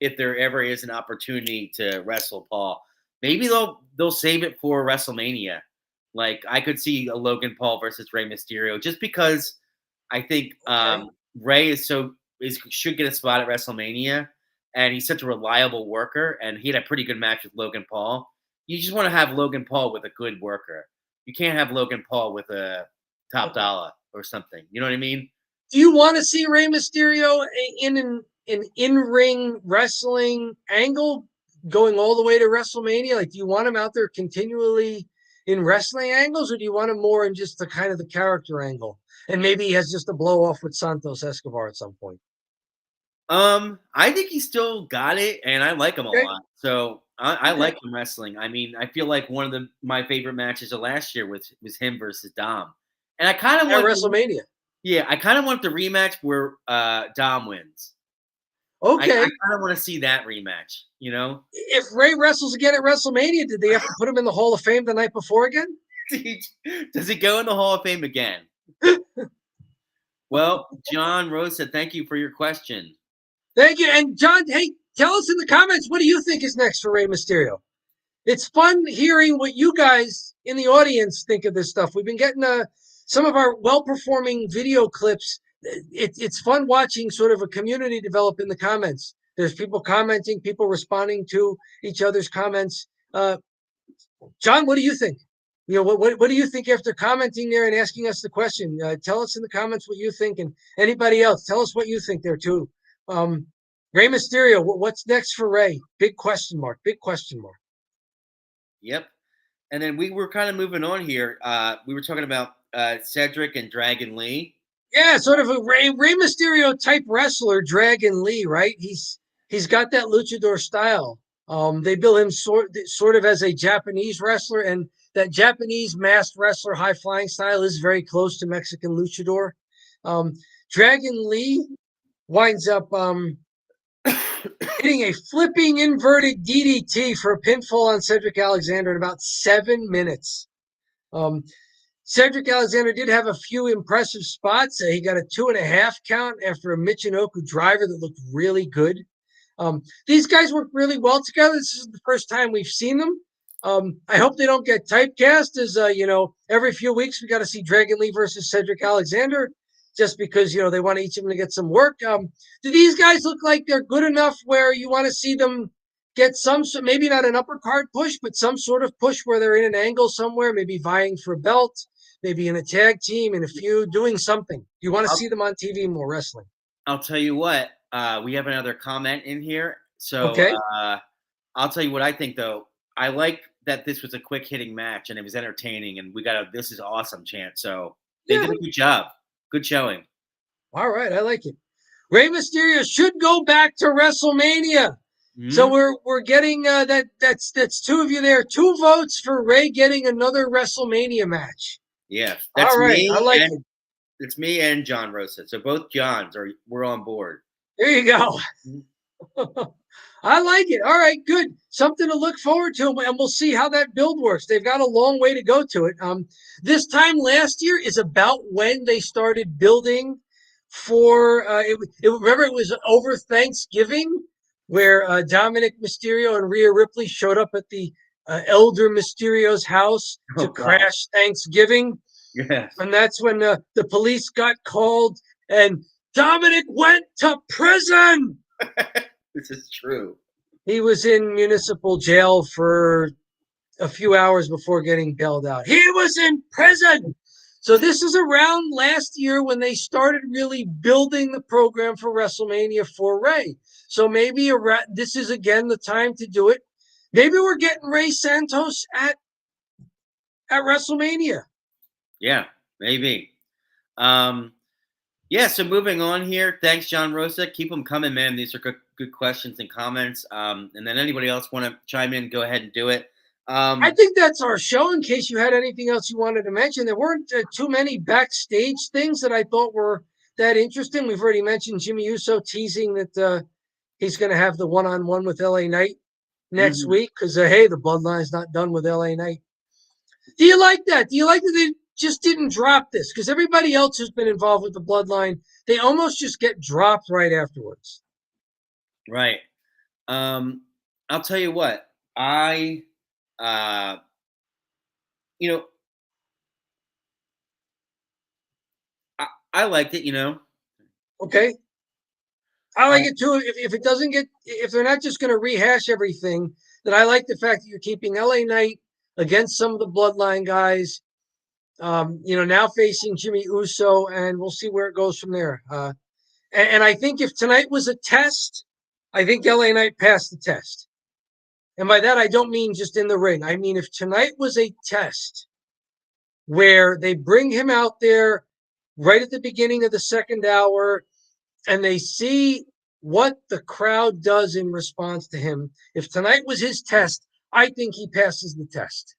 If there ever is an opportunity to wrestle Paul, maybe they'll save it for WrestleMania. Like, I could see a Logan Paul versus Rey Mysterio just because I think Rey should get a spot at WrestleMania, and he's such a reliable worker, and he had a pretty good match with Logan Paul. You just want to have Logan Paul with a good worker. You can't have Logan Paul with a top dollar or something. You know what I mean? Do you want to see Rey Mysterio in an in-ring wrestling angle going all the way to WrestleMania? Like, do you want him out there continually in wrestling angles, or do you want him more in just the kind of the character angle? And maybe he has just a blow off with Santos Escobar at some point. I think he still got it, and I like him a lot. So I like him wrestling. I mean, I feel like one of my favorite matches of last year was him versus Dom. And I kind of at want, WrestleMania. I kind of want the rematch where Dom wins. I Okay. kind of want to see that rematch. If Ray wrestles again at WrestleMania, did they have to put him in the Hall of Fame the night before again? Does he go in the Hall of Fame again? Well, John Rose said, thank you for your question. Thank you. And John, hey, tell us in the comments, what do you think is next for Rey Mysterio? It's fun hearing what you guys in the audience think of this stuff. We've been getting some of our well-performing video clips. It's fun watching sort of a community develop in the comments. There's people commenting, people responding to each other's comments. John, what do you think? What do you think after commenting there and asking us the question? Tell us in the comments what you think, and anybody else, tell us what you think there too. Rey Mysterio, what's next for Rey? Big question mark. Big question mark. Yep. And then we were kind of moving on here. We were talking about Cedric and Dragon Lee. Yeah, sort of a Rey Mysterio type wrestler, Dragon Lee, right? He's got that luchador style. They bill him sort of as a Japanese wrestler, and that Japanese masked wrestler high flying style is very close to Mexican luchador. Dragon Lee winds up hitting a flipping inverted DDT for a pinfall on Cedric Alexander in about 7 minutes. Cedric Alexander did have a few impressive spots. He got a 2.5 count after a Michinoku driver that looked really good. These guys work really well together. This is the first time we've seen them. I hope they don't get typecast as, every few weeks we got to see Dragon Lee versus Cedric Alexander just because, they want each of them to get some work. Do these guys look like they're good enough where you want to see them get some, maybe not an upper card push, but some sort of push where they're in an angle somewhere, maybe vying for a belt, maybe in a tag team, in a feud, doing something? You want to see them on TV more wrestling? I'll tell you what, we have another comment in here. So okay. I'll tell you what I think, though. I like that this was a quick hitting match and it was entertaining, and we got a "this is awesome" chant. So they did a good job. Good showing. All right, I like it. Rey Mysterio should go back to WrestleMania. Mm-hmm. So we're getting that's 2 of you there. 2 votes for Rey getting another WrestleMania match. Yeah, that's all right. Me I like and, it. It's me and John Rosa. So both Johns we're on board. There you go. I like it. All right, good. Something to look forward to, and we'll see how that build works. They've got a long way to go to it. This time last year is about when they started building for. Remember, it was over Thanksgiving where Dominic Mysterio and Rhea Ripley showed up at the Elder Mysterio's house to crash Thanksgiving. Yes. And that's when the police got called, and Dominic went to prison. This is true. He was in municipal jail for a few hours before getting bailed out. He was in prison. So this is around last year when they started really building the program for WrestleMania for Rey. So maybe this is again the time to do it. Maybe we're getting Rey Santos at WrestleMania. Yeah, maybe. Yeah, so moving on here. Thanks, John Rosa. Keep them coming, man. These are good questions and comments. And then anybody else want to chime in, go ahead and do it. I think that's our show. In case you had anything else you wanted to mention, there weren't too many backstage things that I thought were that interesting. We've already mentioned Jimmy Uso teasing that he's going to have the one-on-one with LA Knight next week because, hey, the Bloodline's not done with LA Knight. Do you like that? Do you like that they just didn't drop this? Because everybody else who's been involved with the Bloodline, they almost just get dropped right afterwards. Right. I'll tell you what. I liked it, Okay. I like it too. If it doesn't if they're not just going to rehash everything, then I like the fact that you're keeping LA Knight against some of the Bloodline guys, now facing Jimmy Uso, and we'll see where it goes from there. And I think if tonight was a test, I think LA Knight passed the test. And by that, I don't mean just in the ring. I mean, if tonight was a test where they bring him out there right at the beginning of the second hour and they see what the crowd does in response to him, if tonight was his test, I think he passes the test.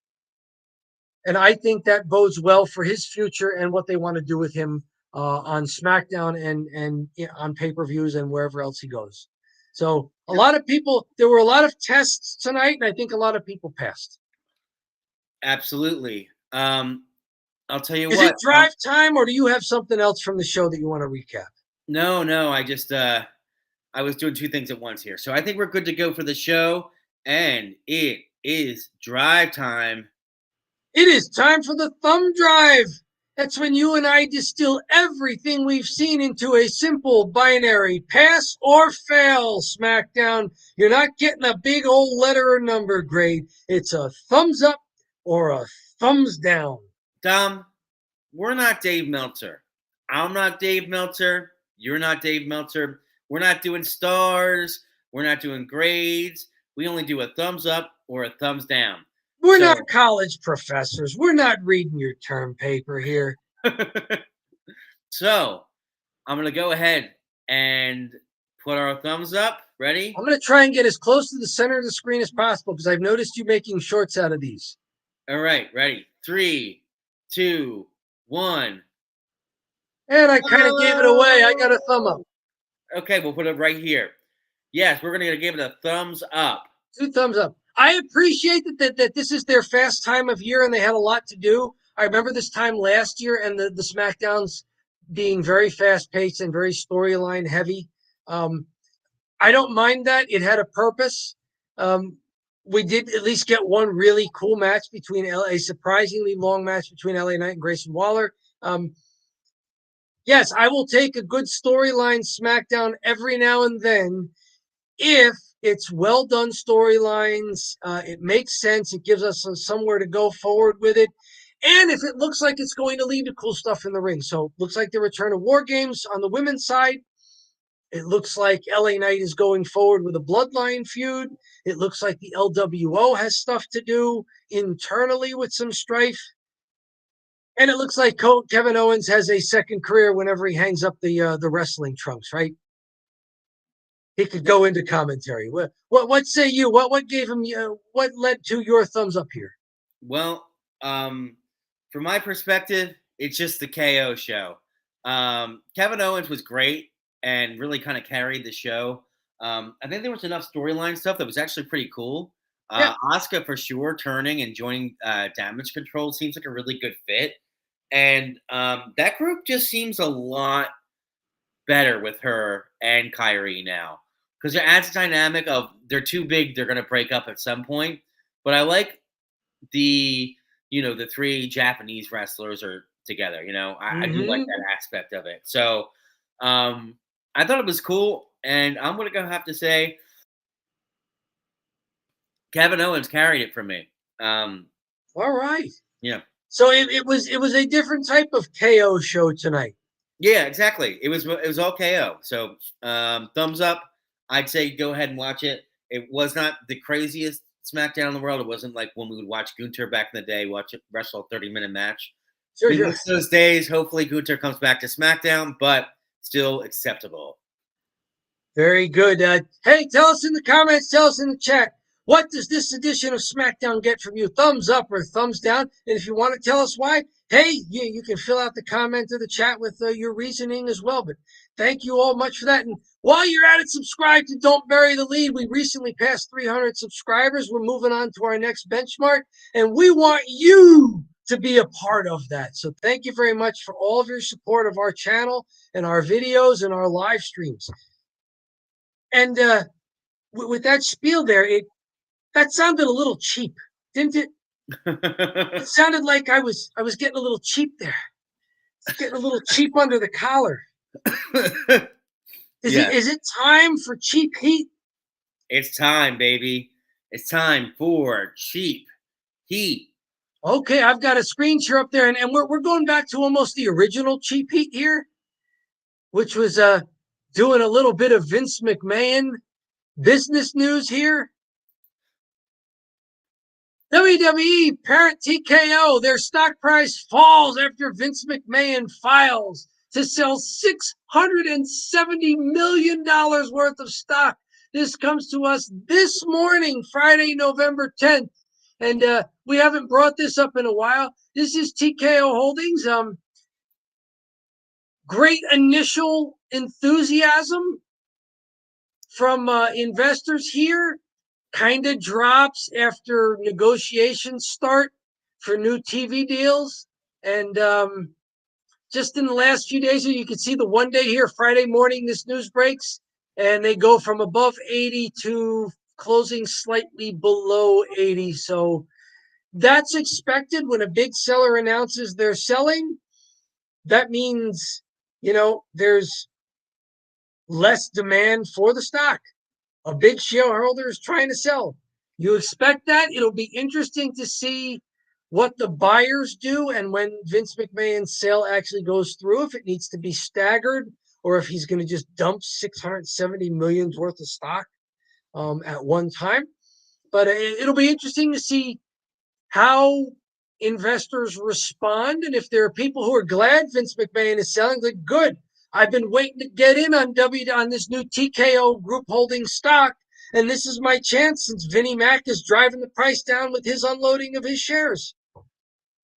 And I think that bodes well for his future and what they want to do with him on SmackDown and on pay-per-views and wherever else he goes. So a lot of people, there were a lot of tests tonight, and I think a lot of people passed. Absolutely. I'll tell you Is what. it drive time, or do you have something else from the show that you want to recap? No. I just I was doing two things at once here. So I think we're good to go for the show, and it is drive time. It is time for the thumb drive. That's when you and I distill everything we've seen into a simple binary pass or fail SmackDown. You're not getting a big old letter or number grade. It's a thumbs up or a thumbs down. Dom, we're not Dave Meltzer. I'm not Dave Meltzer. You're not Dave Meltzer. We're not doing stars. We're not doing grades. We only do a thumbs up or a thumbs down. We're not college professors. We're not reading your term paper here. So I'm going to go ahead and put our thumbs up. Ready? I'm going to try and get as close to the center of the screen as possible because I've noticed you making shorts out of these. All right. Ready? 3, 2, 1. And I kind of gave it away. I got a thumb up. Okay, we'll put it right here. Yes, we're going to give it a thumbs up. 2 thumbs up. I appreciate that this is their fast time of year and they had a lot to do. I remember this time last year and the SmackDowns being very fast paced and very storyline heavy. I don't mind that. It had a purpose. We did at least get one really cool match between a surprisingly long match between LA Knight and Grayson Waller. Yes, I will take a good storyline SmackDown every now and then if it's well done storylines, it makes sense, it gives us somewhere to go forward with it, and if it looks like it's going to lead to cool stuff in the ring. So looks like the return of War Games on the women's side. It looks like LA Knight is going forward with a bloodline feud. It looks like the LWO has stuff to do internally with some strife. And it looks like Kevin Owens has a second career whenever he hangs up the wrestling trunks, right? He could go into commentary. What say you? What gave him? What led to your thumbs up here? Well, from my perspective, it's just the KO show. Kevin Owens was great and really kind of carried the show. I think there was enough storyline stuff that was actually pretty cool. Yeah. Asuka for sure turning and joining Damage Control seems like a really good fit. And that group just seems a lot better with her and Kyrie now. Because it adds a dynamic of they're too big, they're going to break up at some point. But I like the 3 Japanese wrestlers are together. I do like that aspect of it. So I thought it was cool. And I'm going to have to say Kevin Owens carried it for me. All right. Yeah. So it was a different type of KO show tonight. Yeah, exactly. It was all KO. So thumbs up. I'd say go ahead and watch it. It was not the craziest SmackDown in the world. It wasn't like when we would watch Gunther back in the day, watch it wrestle a 30-minute match. Sure. Those days, hopefully Gunther comes back to SmackDown, but still acceptable. Very good. Hey, tell us in the comments, tell us in the chat, what does this edition of SmackDown get from you? Thumbs up or thumbs down? And if you want to tell us why, hey, you can fill out the comment or the chat with your reasoning as well. But thank you all much for that. And while you're at it, subscribe to Don't Bury the Lead. We recently passed 300 subscribers. We're moving on to our next benchmark, and we want you to be a part of that. So thank you very much for all of your support of our channel and our videos and our live streams. And with that spiel there, that sounded a little cheap, didn't it? It sounded like I was getting a little cheap there. Getting a little cheap under the collar. Is it time for cheap heat? It's time, baby. It's time for cheap heat. Okay, I've got a screen share up there, and we're going back to almost the original cheap heat here, which was doing a little bit of Vince McMahon business news here. WWE parent TKO, their stock price falls after Vince McMahon files to sell $670 million worth of stock. This comes to us this morning, Friday, November 10th. And we haven't brought this up in a while. This is TKO Holdings. Great initial enthusiasm from investors here, kind of drops after negotiations start for new TV deals. And just in the last few days, you can see the one day here, Friday morning, this news breaks, and they go from above 80 to closing slightly below 80. So that's expected when a big seller announces they're selling. That means, there's less demand for the stock. A big shareholder is trying to sell. You expect that. It'll be interesting to see what the buyers do and when Vince McMahon's sale actually goes through, if it needs to be staggered or if he's going to just dump $670 million worth of stock at one time. But it'll be interesting to see how investors respond. And if there are people who are glad Vince McMahon is selling, like, good. I've been waiting to get in on this new TKO group holding stock. And this is my chance since Vinnie Mac is driving the price down with his unloading of his shares.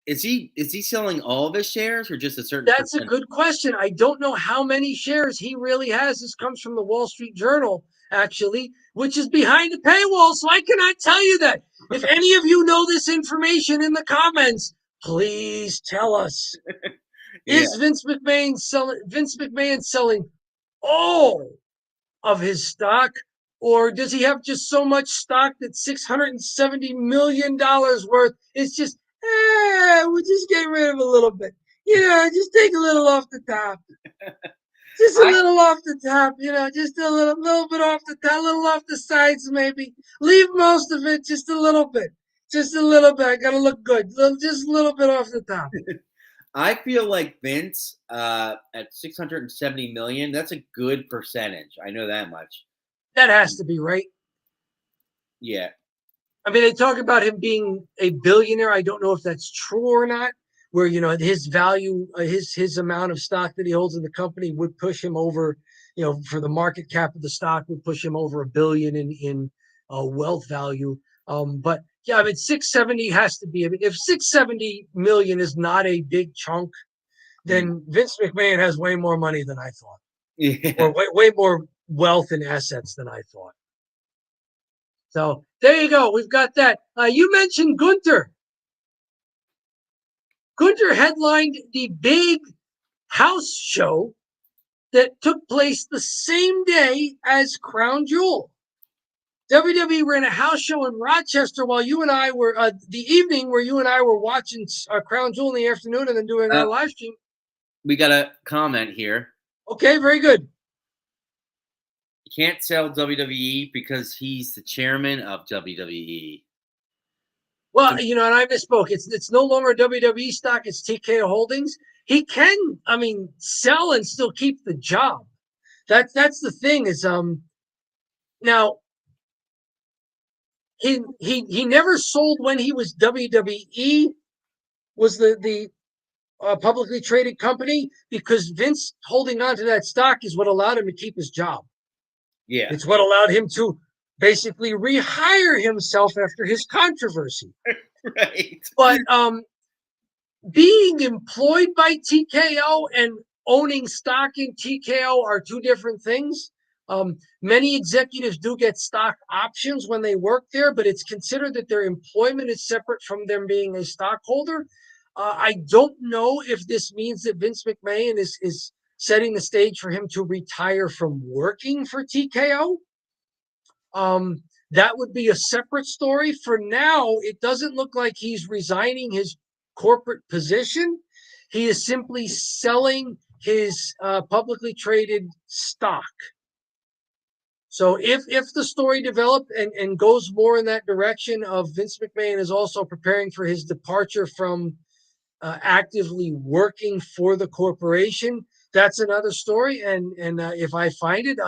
Is he selling all of his shares or just a certain That's percentage? a good question. I don't know how many shares he really has. This comes from the Wall Street Journal, actually, which is behind the paywall, so I cannot tell you that. If any of you know this information in the comments, please tell us. Yeah. Is Vince McMahon selling all of his stock, or does he have just so much stock that $670 million worth is just, we'll just get rid of a little bit. Just take a little off the top. Just a little off the top, just a little bit off the top, a little off the sides maybe. Leave most of it, just a little bit. Just a little bit. I got to look good. Just a little bit off the top. I feel like Vince at 670 million, that's a good percentage. I know that much. That has to be right. Yeah. I mean, they talk about him being a billionaire. I don't know if that's true or not, where, his value, his amount of stock that he holds in the company would push him over, for the market cap of the stock would push him over $1 billion in wealth value. But yeah, I mean, 670 has to be, if 670 million is not a big chunk, then Vince McMahon has way more money than I thought. Yeah. Or way more wealth and assets than I thought. So there you go. We've got that. You mentioned Gunther. Gunther headlined the big house show that took place the same day as Crown Jewel. WWE ran a house show in Rochester while you and I were, the evening where you and I were watching Crown Jewel in the afternoon and then doing our live stream. We got a comment here. Okay, very good. You can't sell WWE because he's the chairman of WWE. Well, and I misspoke. It's no longer WWE stock. It's TKO Holdings. He can, sell and still keep the job. That's the thing is, now he never sold when he was WWE, was the publicly traded company, because Vince holding on to that stock is what allowed him to keep his job. Yeah. It's what allowed him to basically rehire himself after his controversy. Right. But being employed by TKO and owning stock in TKO are two different things. Many executives do get stock options when they work there, but it's considered that their employment is separate from them being a stockholder. I don't know if this means that Vince McMahon is setting the stage for him to retire from working for TKO. That would be a separate story. For now, it doesn't look like he's resigning his corporate position. He is simply selling his publicly traded stock. So if the story developed and goes more in that direction of Vince McMahon is also preparing for his departure from actively working for the corporation, that's another story. And if I find it,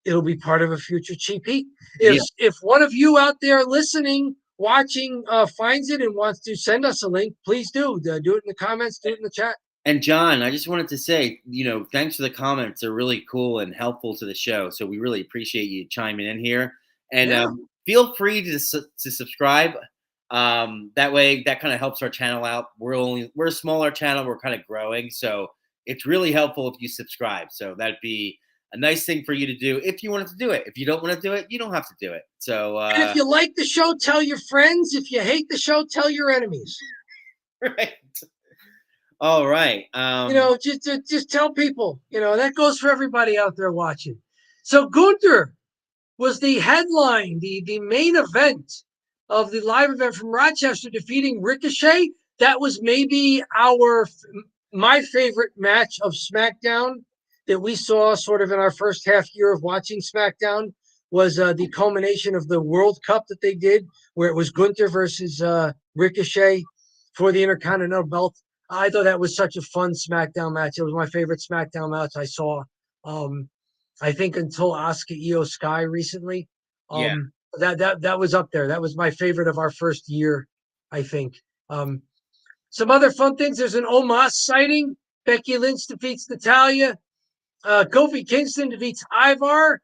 it'll be part of a future cheap heat. If one of you out there listening, watching, finds it and wants to send us a link, please do. Do it in the comments, do it in the chat. And John, I just wanted to say, thanks for the comments. They're really cool and helpful to the show. So we really appreciate you chiming in here. And feel free to subscribe. That way, that kind of helps our channel out. We're a smaller channel. We're kind of growing, so it's really helpful if you subscribe. So that'd be a nice thing for you to do if you wanted to do it. If you don't want to do it, you don't have to do it. So, And if you like the show, tell your friends. If you hate the show, tell your enemies. right. All right. Just tell people. That goes for everybody out there watching. So Gunther was the headline, the main event of the live event from Rochester, defeating Ricochet. That was maybe my favorite match of SmackDown that we saw sort of in our first half year of watching SmackDown. Was the culmination of the World Cup that they did, where it was Gunther versus Ricochet for the Intercontinental belt. I thought that was such a fun SmackDown match. It was my favorite SmackDown match I saw. I think until Asuka Io Sky recently. Yeah. That was up there. That was my favorite of our first year, I think. Some other fun things. There's an Omos sighting. Becky Lynch defeats Natalya. Kofi Kingston defeats Ivar.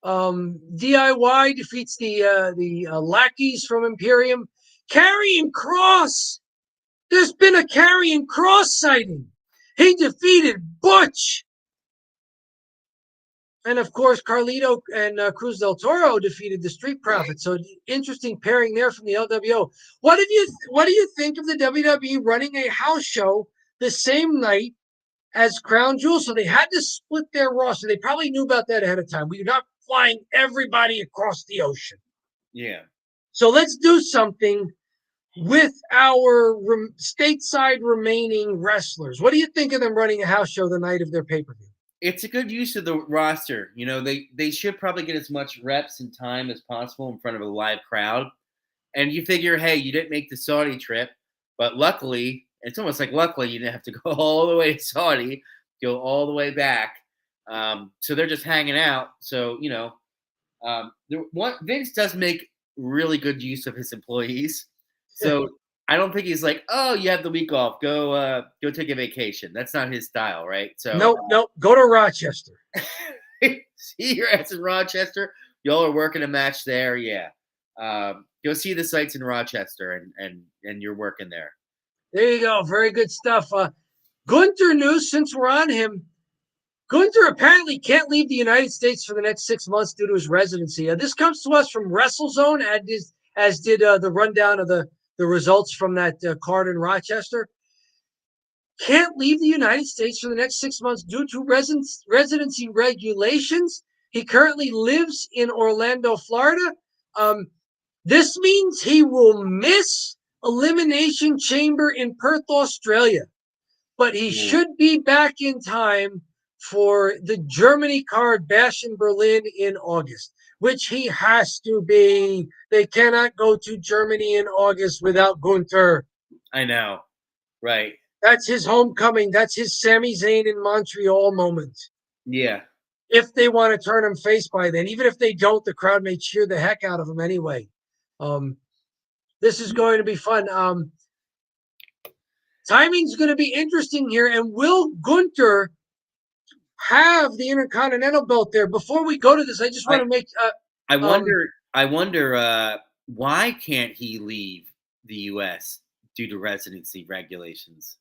DIY defeats the lackeys from Imperium. Karrion Kross. There's been a Karrion Kross sighting. He defeated Butch. And of course, Carlito and Cruz del Toro defeated the Street Profits. So interesting pairing there from the LWO. What do you think of the WWE running a house show the same night as Crown Jewel? So they had to split their roster. They probably knew about that ahead of time. We're not flying everybody across the ocean. Yeah. So let's do something with our stateside remaining wrestlers. What do you think of them running a house show the night of their pay-per-view? It's a good use of the roster. They should probably get as much reps and time as possible in front of a live crowd. And you figure, hey, you didn't make the Saudi trip, but luckily, it's almost like luckily you didn't have to go all the way to Saudi, go all the way back. So they're just hanging out. So, Vince does make really good use of his employees. So I don't think he's like, oh, you have the week off. Go take a vacation. That's not his style, right? So nope. Go to Rochester. See your ass in Rochester. Y'all are working a match there. Yeah. Go see the sights in Rochester and you're working there. There you go. Very good stuff. Gunther news, since we're on him. Gunther apparently can't leave the United States for the next 6 months due to his residency. This comes to us from WrestleZone, as did the rundown of the results from that card in Rochester. Can't leave the United States for the next 6 months due to residency regulations. He currently lives in Orlando, Florida. This means he will miss Elimination Chamber in Perth, Australia. But he should be back in time for the Germany card Bash in Berlin in August, which he has to be. They cannot go to Germany in August without Gunther. I know. Right. That's his homecoming. That's his Sami Zayn in Montreal moment. Yeah. If they want to turn him face by then. Even if they don't, the crowd may cheer the heck out of him anyway. This is going to be fun. Timing's going to be interesting here. And will Gunther have the Intercontinental belt there? Before we go to this, I just want to make... I wonder why can't he leave the U.S. due to residency regulations?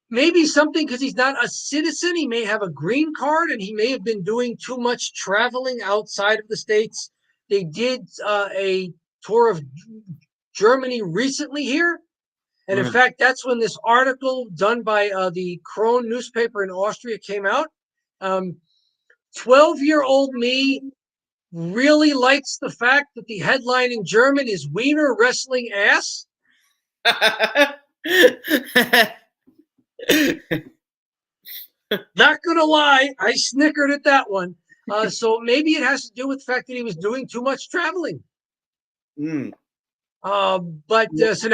Maybe something because he's not a citizen. He may have a green card, and he may have been doing too much traveling outside of the States. They did a tour of Germany recently here. And in fact, that's when this article done by the Kron newspaper in Austria came out. 12-year-old me really likes the fact that the headline in German is Wiener Wrestling Ass. Not going to lie, I snickered at that one. So maybe it has to do with the fact that he was doing too much traveling. So now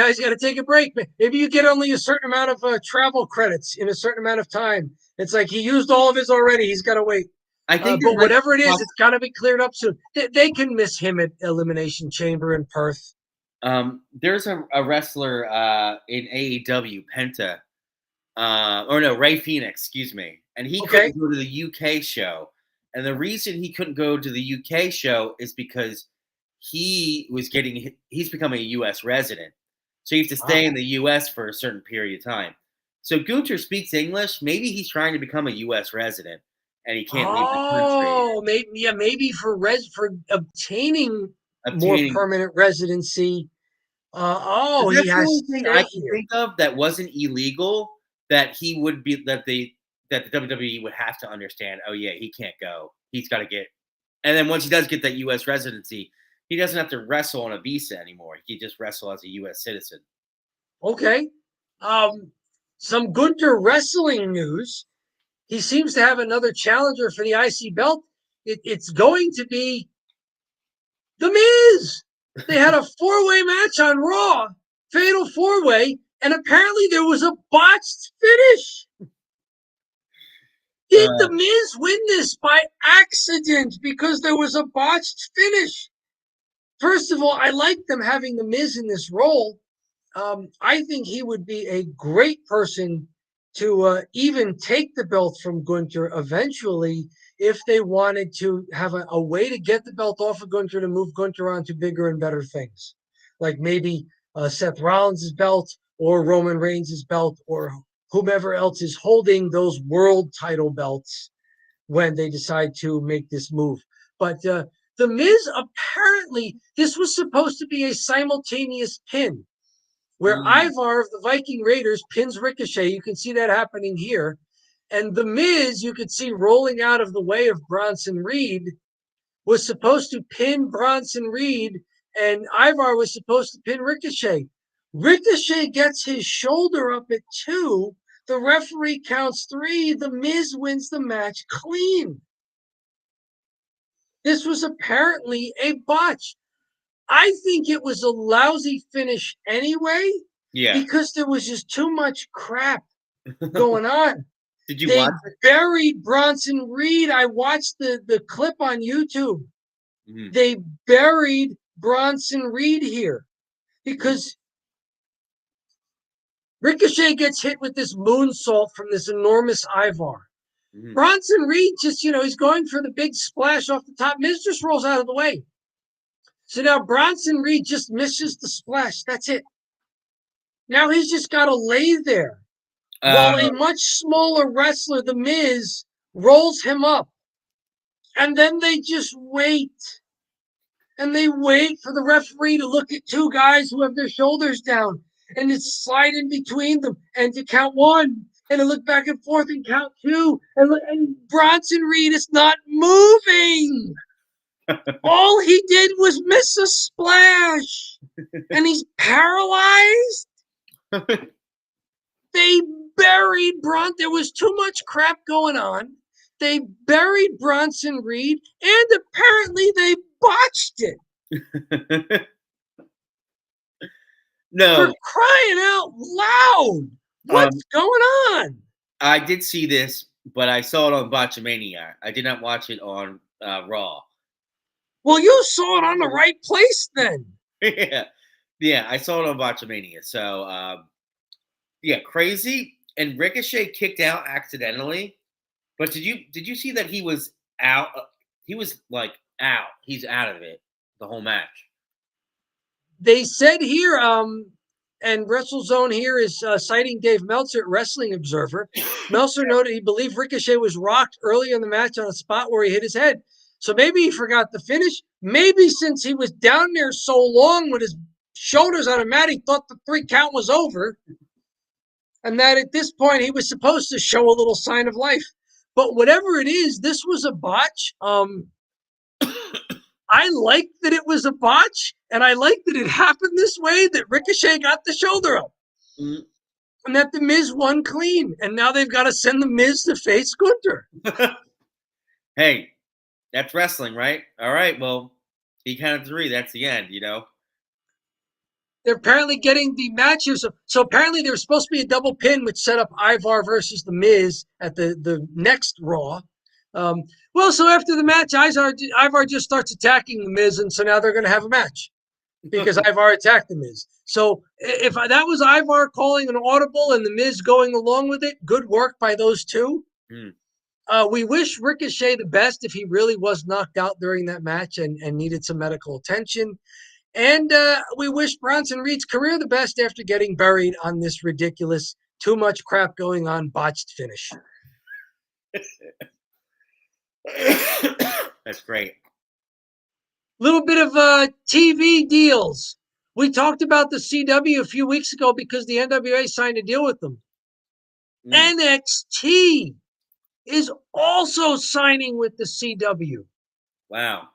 he's got to take a break. Maybe you get only a certain amount of travel credits in a certain amount of time. It's like he used all of his already. He's got to wait. I think, but whatever it is, it's got to be cleared up soon. They can miss him at Elimination Chamber in Perth. There's a wrestler in AEW, Penta, Ray Phoenix, excuse me, and he couldn't go to the UK show. And the reason he couldn't go to the UK show is because he's becoming a U.S. resident. So you have to stay in the U.S. for a certain period of time. So Gunther speaks English. Maybe he's trying to become a U.S. resident, and he can't leave the country. Oh, maybe for obtaining more Obtaining. permanent residency. He That's the has only to thing stay I can here. think of that wasn't illegal that he would be that the WWE would have to understand. Oh yeah, he can't go. He's got to get. And then once he does get that U.S. residency, he doesn't have to wrestle on a visa anymore. He can just wrestle as a U.S. citizen. Okay. Some Gunther wrestling news. He seems to have another challenger for the IC belt. It's going to be The Miz. They had a four-way match on Raw, fatal four-way, and apparently there was a botched finish. Did The Miz win this by accident because there was a botched finish? First of all, I like them having The Miz in this role. I think he would be a great person to even take the belt from Gunther eventually if they wanted to have a way to get the belt off of Gunther to move Gunther on to bigger and better things. Like maybe Seth Rollins' belt or Roman Reigns' belt or whomever else is holding those world title belts when they decide to make this move. But The Miz, apparently, this was supposed to be a simultaneous pin where Ivar of the Viking Raiders pins Ricochet. You can see that happening here. And The Miz, you could see rolling out of the way of Bronson Reed, was supposed to pin Bronson Reed, and Ivar was supposed to pin Ricochet. Ricochet gets his shoulder up at 2. The referee counts 3. The Miz wins the match clean. This was apparently a botch. I think it was a lousy finish anyway. Yeah. Because there was just too much crap going on. Did you They watch it? buried Bronson Reed. I watched the clip on YouTube. Mhm. They buried Bronson Reed here because Ricochet gets hit with this moonsault from this enormous Ivar. Mhm. Bronson Reed just, he's going for the big splash off the top. Miz just rolls out of the way. So now Bronson Reed just misses the splash. That's it. Now he's just got to lay there while a much smaller wrestler, The Miz, rolls him up. And then they just wait. And they wait for the referee to look at two guys who have their shoulders down and to slide in between them and to count 1 and to look back and forth and count 2. And Bronson Reed is not moving. All he did was miss a splash. And he's paralyzed. They buried There was too much crap going on. They buried Bronson Reed, and apparently they botched it. No. For crying out loud. What's going on? I did see this, but I saw it on Botchamania. I did not watch it on Raw. Well, you saw it on the right place then. Yeah, I saw it on Botchamania. So, yeah, crazy. And Ricochet kicked out accidentally. But did you see that he was out? He was like out. He's out of it the whole match. They said here, and WrestleZone here is citing Dave Meltzer at Wrestling Observer. Meltzer noted he believed Ricochet was rocked early in the match on a spot where he hit his head. So maybe he forgot the finish. Maybe since he was down there so long with his shoulders on a mat, he thought the 3 count was over. And that at this point, he was supposed to show a little sign of life. But whatever it is, this was a botch. I like that it was a botch, and I like that it happened this way, that Ricochet got the shoulder up. Mm-hmm. And that The Miz won clean. And now they've got to send The Miz to face Gunther. Hey, that's wrestling, right? All right, well, he counted 3. That's the end, They're apparently getting the matches. So apparently there was supposed to be a double pin, which set up Ivar versus The Miz at the next Raw. So after the match, Ivar just starts attacking The Miz, and so now they're going to have a match because Ivar attacked The Miz. So if that was Ivar calling an audible and The Miz going along with it, good work by those two. We wish Ricochet the best if he really was knocked out during that match and needed some medical attention. And we wish Bronson Reed's career the best after getting buried on this ridiculous, too much crap going on, botched finish. That's great. Little bit of TV deals. We talked about the CW a few weeks ago because the NWA signed a deal with them. NXT is also signing with the CW. Wow.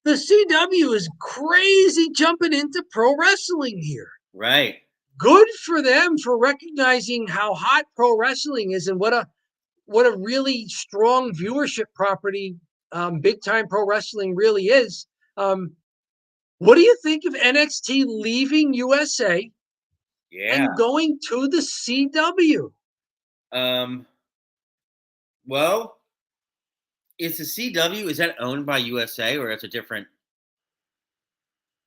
The CW is crazy jumping into pro wrestling here. Right. Good for them for recognizing how hot pro wrestling is and what a really strong viewership property big time pro wrestling really is. What do you think of NXT leaving USA and going to the CW? Well, is the CW, is that owned by USA or it's a different?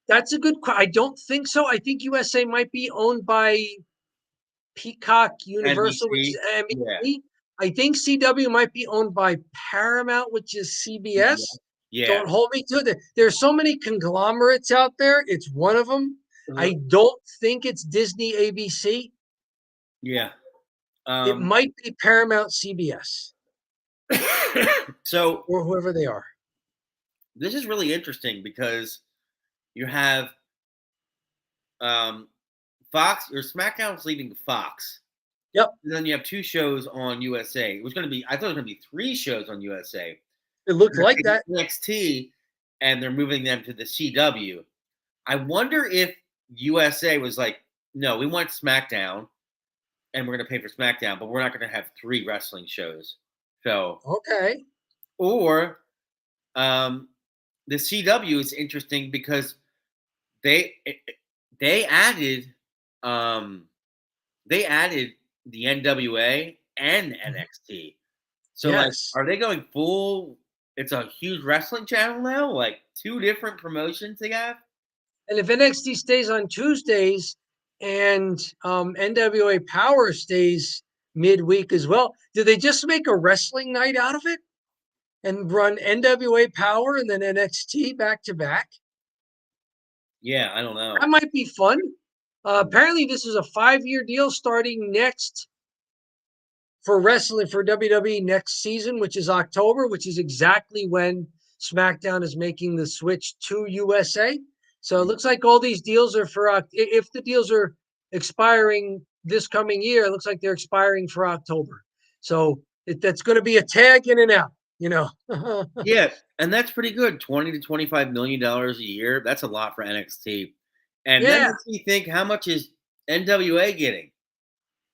That's a good question. I don't think so. I think USA might be owned by Peacock Universal, which is NBC. Yeah. I think CW might be owned by Paramount, which is CBS. Yeah. Don't hold me to it. There's so many conglomerates out there. It's one of them. I don't think it's Disney ABC. Yeah. It might be Paramount CBS. So, or whoever they are. This is really interesting because you have Fox, or SmackDown's leaving Fox. Yep. And then you have 2 shows on USA. It was going to be, I thought it was going to be 3 shows on USA. It looked like that. NXT, and they're moving them to the CW. I wonder if USA was like, no, we want SmackDown, and we're going to pay for SmackDown, but we're not going to have 3 wrestling shows. So okay. Or the CW is interesting because they added the NWA and NXT. So yes. Like, are they going full? It's a huge wrestling channel now, like 2 different promotions they have. And if NXT stays on Tuesdays and NWA Power stays midweek as well, do they just make a wrestling night out of it and run NWA Power and then NXT back to back? Yeah, I don't know. That might be fun. Apparently, this is a 5-year deal starting next for wrestling for WWE next season, which is October, which is exactly when SmackDown is making the switch to USA. So it looks like all these deals are for, if the deals are expiring this coming year, it looks like they're expiring for October. So that's going to be a tag in and out, Yeah, and that's pretty good. $20 to $25 million a year. That's a lot for NXT. And then makes me think, how much is NWA getting?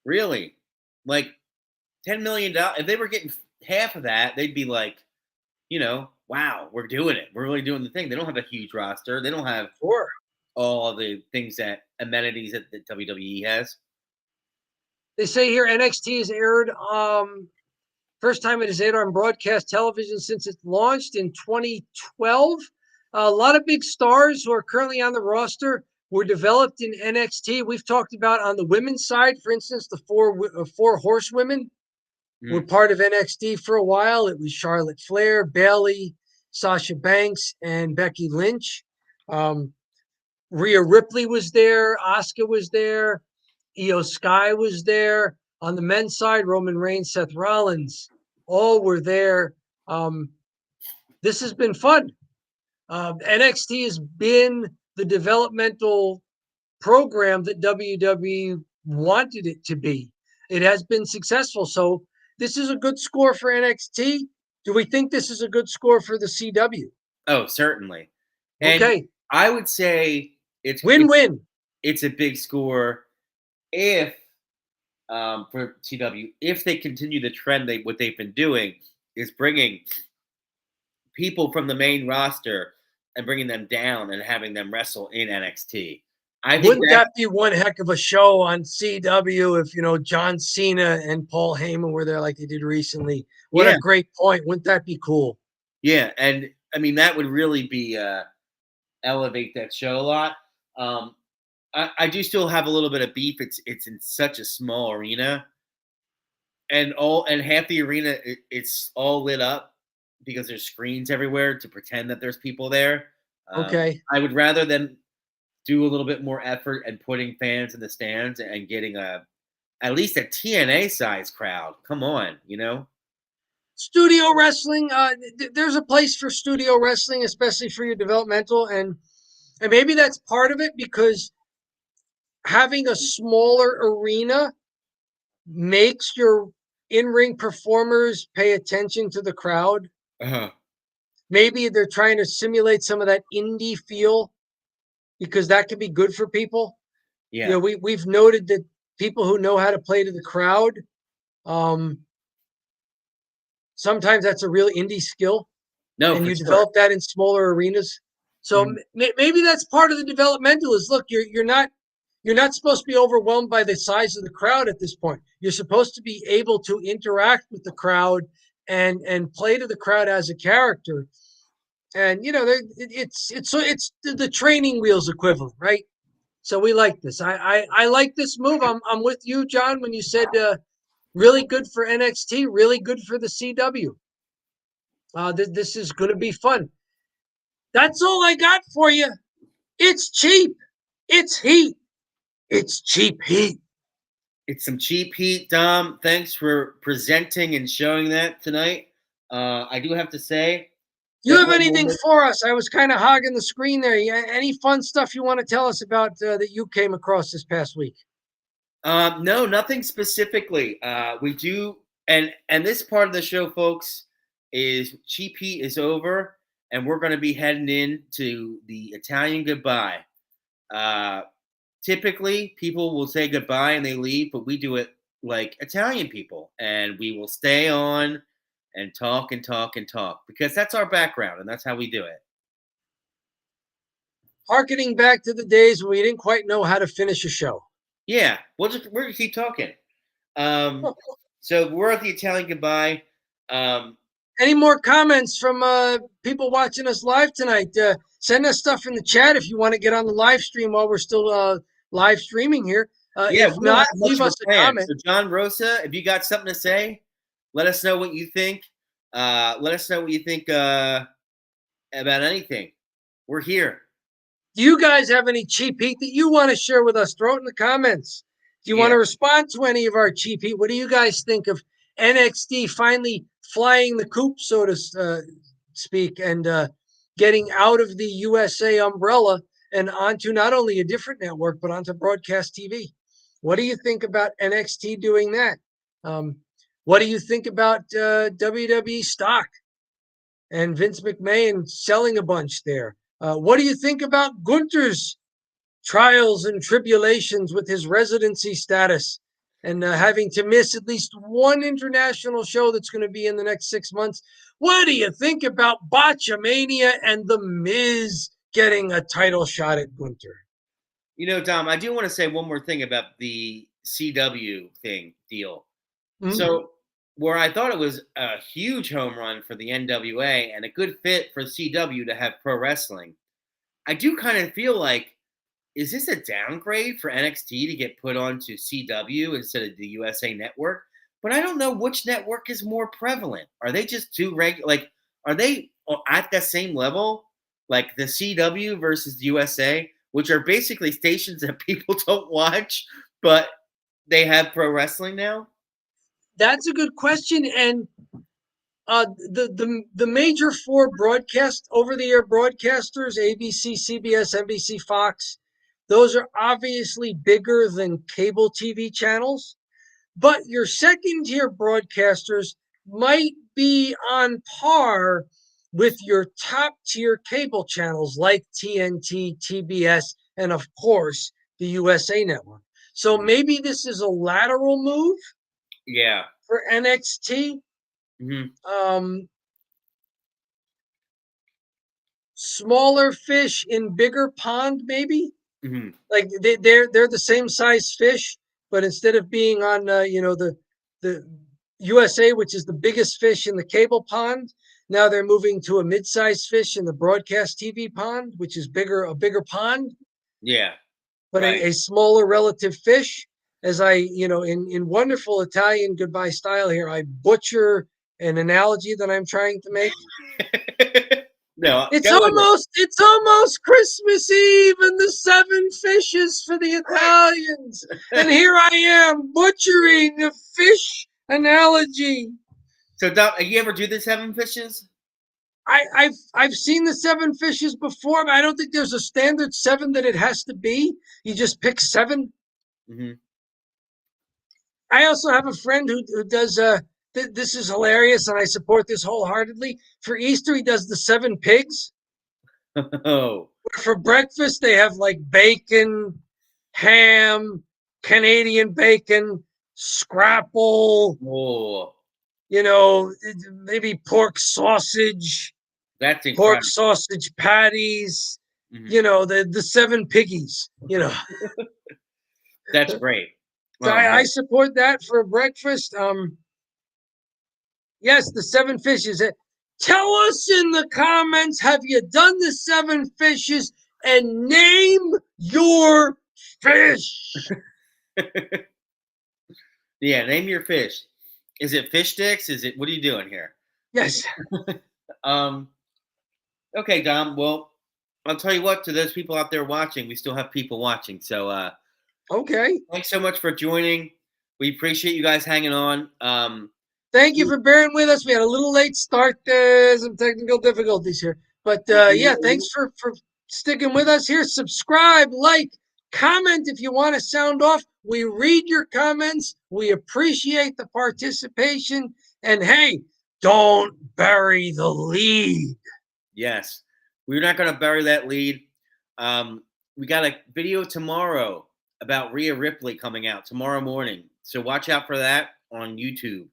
Really? Like $10 million. If they were getting half of that, they'd be like, wow, we're doing it. We're really doing the thing. They don't have a huge roster. They don't have all the things amenities that the WWE has. They say here NXT is aired first time it is aired on broadcast television since it launched in 2012. A lot of big stars who are currently on the roster were developed in NXT. We've talked about on the women's side, for instance, the four horsewomen were part of NXT for a while. It was Charlotte Flair, Bayley, Sasha Banks, and Becky Lynch. Rhea Ripley was there. Asuka was there. Io Sky was there. On the men's side, Roman Reigns, Seth Rollins, all were there. This has been fun. NXT has been the developmental program that WWE wanted it to be. It has been successful. So this is a good score for NXT. Do we think this is a good score for the CW? Oh, certainly. And okay. I would say it's win-win. It's a big score if for CW, if they continue the trend what they've been doing is bringing people from the main roster and bringing them down and having them wrestle in NXT. Wouldn't that be one heck of a show on CW if, John Cena and Paul Heyman were there like they did recently? What a great point. Wouldn't that be cool? Yeah, and I mean, that would really be elevate that show a lot. I do still have a little bit of beef. It's in such a small arena, and half the arena it's all lit up because there's screens everywhere to pretend that there's people there. Okay. I would rather them do a little bit more effort and putting fans in the stands and getting at least a TNA size crowd. Come on, you know? Studio wrestling, there's a place for studio wrestling, especially for your developmental, and maybe that's part of it because having a smaller arena makes your in-ring performers pay attention to the crowd. Uh-huh. Maybe they're trying to simulate some of that indie feel because that can be good for people. Yeah. You know, we've noted that people who know how to play to the crowd, sometimes that's a real indie skill, No, and for you sure. develop that in smaller arenas. So maybe that's part of the developmental is look, you're not supposed to be overwhelmed by the size of the crowd at this point. You're supposed to be able to interact with the crowd and play to the crowd as a character. And you know, it's the training wheels equivalent, right? So we like this. I like this move. I'm with you, John, when you said really good for NXT, really good for the CW. This is going to be fun. That's all I got for you. It's cheap. It's heat. It's cheap heat. It's some cheap heat, Dom. Thanks for presenting and showing that tonight. I do have to say, Do you have anything for us? I was kind of hogging the screen there. Any fun stuff you want to tell us about that you came across this past week? No, nothing specifically. We do, and this part of the show, folks, is cheap heat is over, and we're going to be heading into the Italian goodbye. Typically, people will say goodbye and they leave, but we do it like Italian people, and we will stay on and talk and talk and talk because that's our background and that's how we do it. Harkening back to the days when we didn't quite know how to finish a show. Yeah, we're gonna keep talking. So we're at the Italian goodbye. Any more comments from people watching us live tonight? Send us stuff in the chat if you want to get on the live stream while we're still live streaming here. Yeah, if we don't not, have much leave of a us a plan. comment. So John Rosa, if you got something to say, let us know what you think. Let us know what you think about anything. We're here. Do you guys have any cheap heat that you want to share with us? Throw it in the comments. Do you want to respond to any of our cheap heat? What do you guys think of NXT finally flying the coop, so to speak, and getting out of the USA umbrella and onto not only a different network, but onto broadcast TV? What do you think about NXT doing that? What do you think about WWE stock and Vince McMahon selling a bunch there? What do you think about Gunther's trials and tribulations with his residency status and having to miss at least one international show that's going to be in the next 6 months? What do you think about Botchamania and The Miz getting a title shot at Gunther? You know, Dom, I do want to say one more thing about the CW deal. So where I thought it was a huge home run for the NWA and a good fit for CW to have pro wrestling, I do kind of feel like, is this a downgrade for NXT to get put onto CW instead of the USA Network? But I don't know which network is more prevalent. Are they just too regular? Like, are they at the same level? Like the CW versus the USA, which are basically stations that people don't watch, but they have pro wrestling now? That's a good question. And the major four broadcast over-the-air broadcasters, ABC, CBS, NBC, Fox, those are obviously bigger than cable TV channels. But your second-tier broadcasters might be on par with your top-tier cable channels like TNT, TBS, and of course, the USA Network. So maybe this is a lateral move for NXT. Smaller fish in bigger pond, maybe. Like they're the same size fish, but instead of being on the USA, which is the biggest fish in the cable pond, now they're moving to a mid-sized fish in the broadcast TV pond, which is a bigger pond. Yeah. But a smaller relative fish. As in wonderful Italian goodbye style here, I butcher an analogy that I'm trying to make. No, It's go with it. it's almost Christmas Eve and the 7 fishes for the Italians. And here I am butchering a fish analogy. So, Dom, you ever do the 7 fishes? I've seen the 7 fishes before, but I don't think there's a standard 7 that it has to be. You just pick 7. Mm-hmm. I also have a friend who does this is hilarious, and I support this wholeheartedly. For Easter, he does the 7 pigs. Oh, For breakfast, they have like bacon, ham, Canadian bacon, scrapple, oh, maybe pork sausage, that's pork incredible. sausage patties, Hmm. the 7 piggies. That's great. So Oh I man. support that for breakfast. Yes, the 7 fishes. Tell us in the comments, have you done the 7 fishes and name your fish? Yeah, name your fish. Is it fish sticks? Is it what are you doing here? Yes. Um, okay, Dom. Well, I'll tell you what, to those people out there watching, we still have people watching. So Okay. thanks so much for joining. We appreciate you guys hanging on. Thank you for bearing with us. We had a little late start, some technical difficulties here. But yeah, thanks for sticking with us here. Subscribe, like, comment if you want to sound off. We read your comments. We appreciate the participation. And hey, don't bury the lead. Yes, we're not going to bury that lead. Um, we got a video tomorrow about Rhea Ripley coming out tomorrow morning. So watch out for that on YouTube.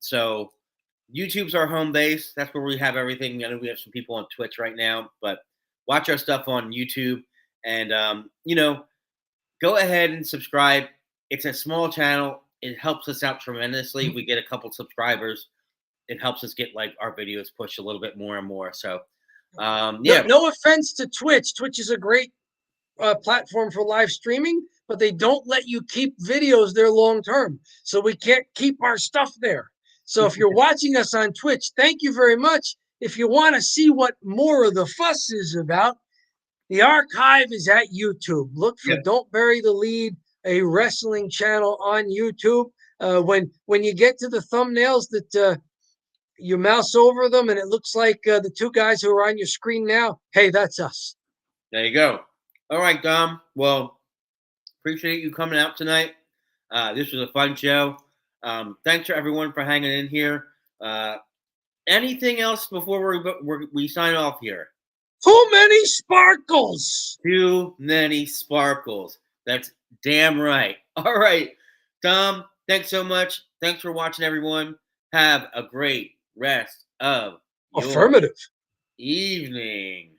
So YouTube's our home base. That's where we have everything. I know we have some people on Twitch right now, but watch our stuff on YouTube. And, go ahead and subscribe. It's a small channel. It helps us out tremendously. If we get a couple subscribers, it helps us get like our videos pushed a little bit more and more. So, No, yeah, no offense to Twitch. Twitch is a great platform for live streaming, but they don't let you keep videos there long term. So we can't keep our stuff there. So if you're watching us on Twitch, thank you very much. If you want to see what more of the fuss is about, the archive is at YouTube. Look for yeah, Don't Bury the Lead, a wrestling channel on YouTube. When you get to the thumbnails that you mouse over them and it looks like the 2 guys who are on your screen now, hey, that's us. there you go. All right, Dom. Well, appreciate you coming out tonight. This was a fun show. Thanks for everyone for hanging in here. Anything else before we sign off here? Too many sparkles. Too many sparkles. That's damn right. All right, Tom, thanks so much. Thanks for watching, everyone. Have a great rest of your Affirmative. evening.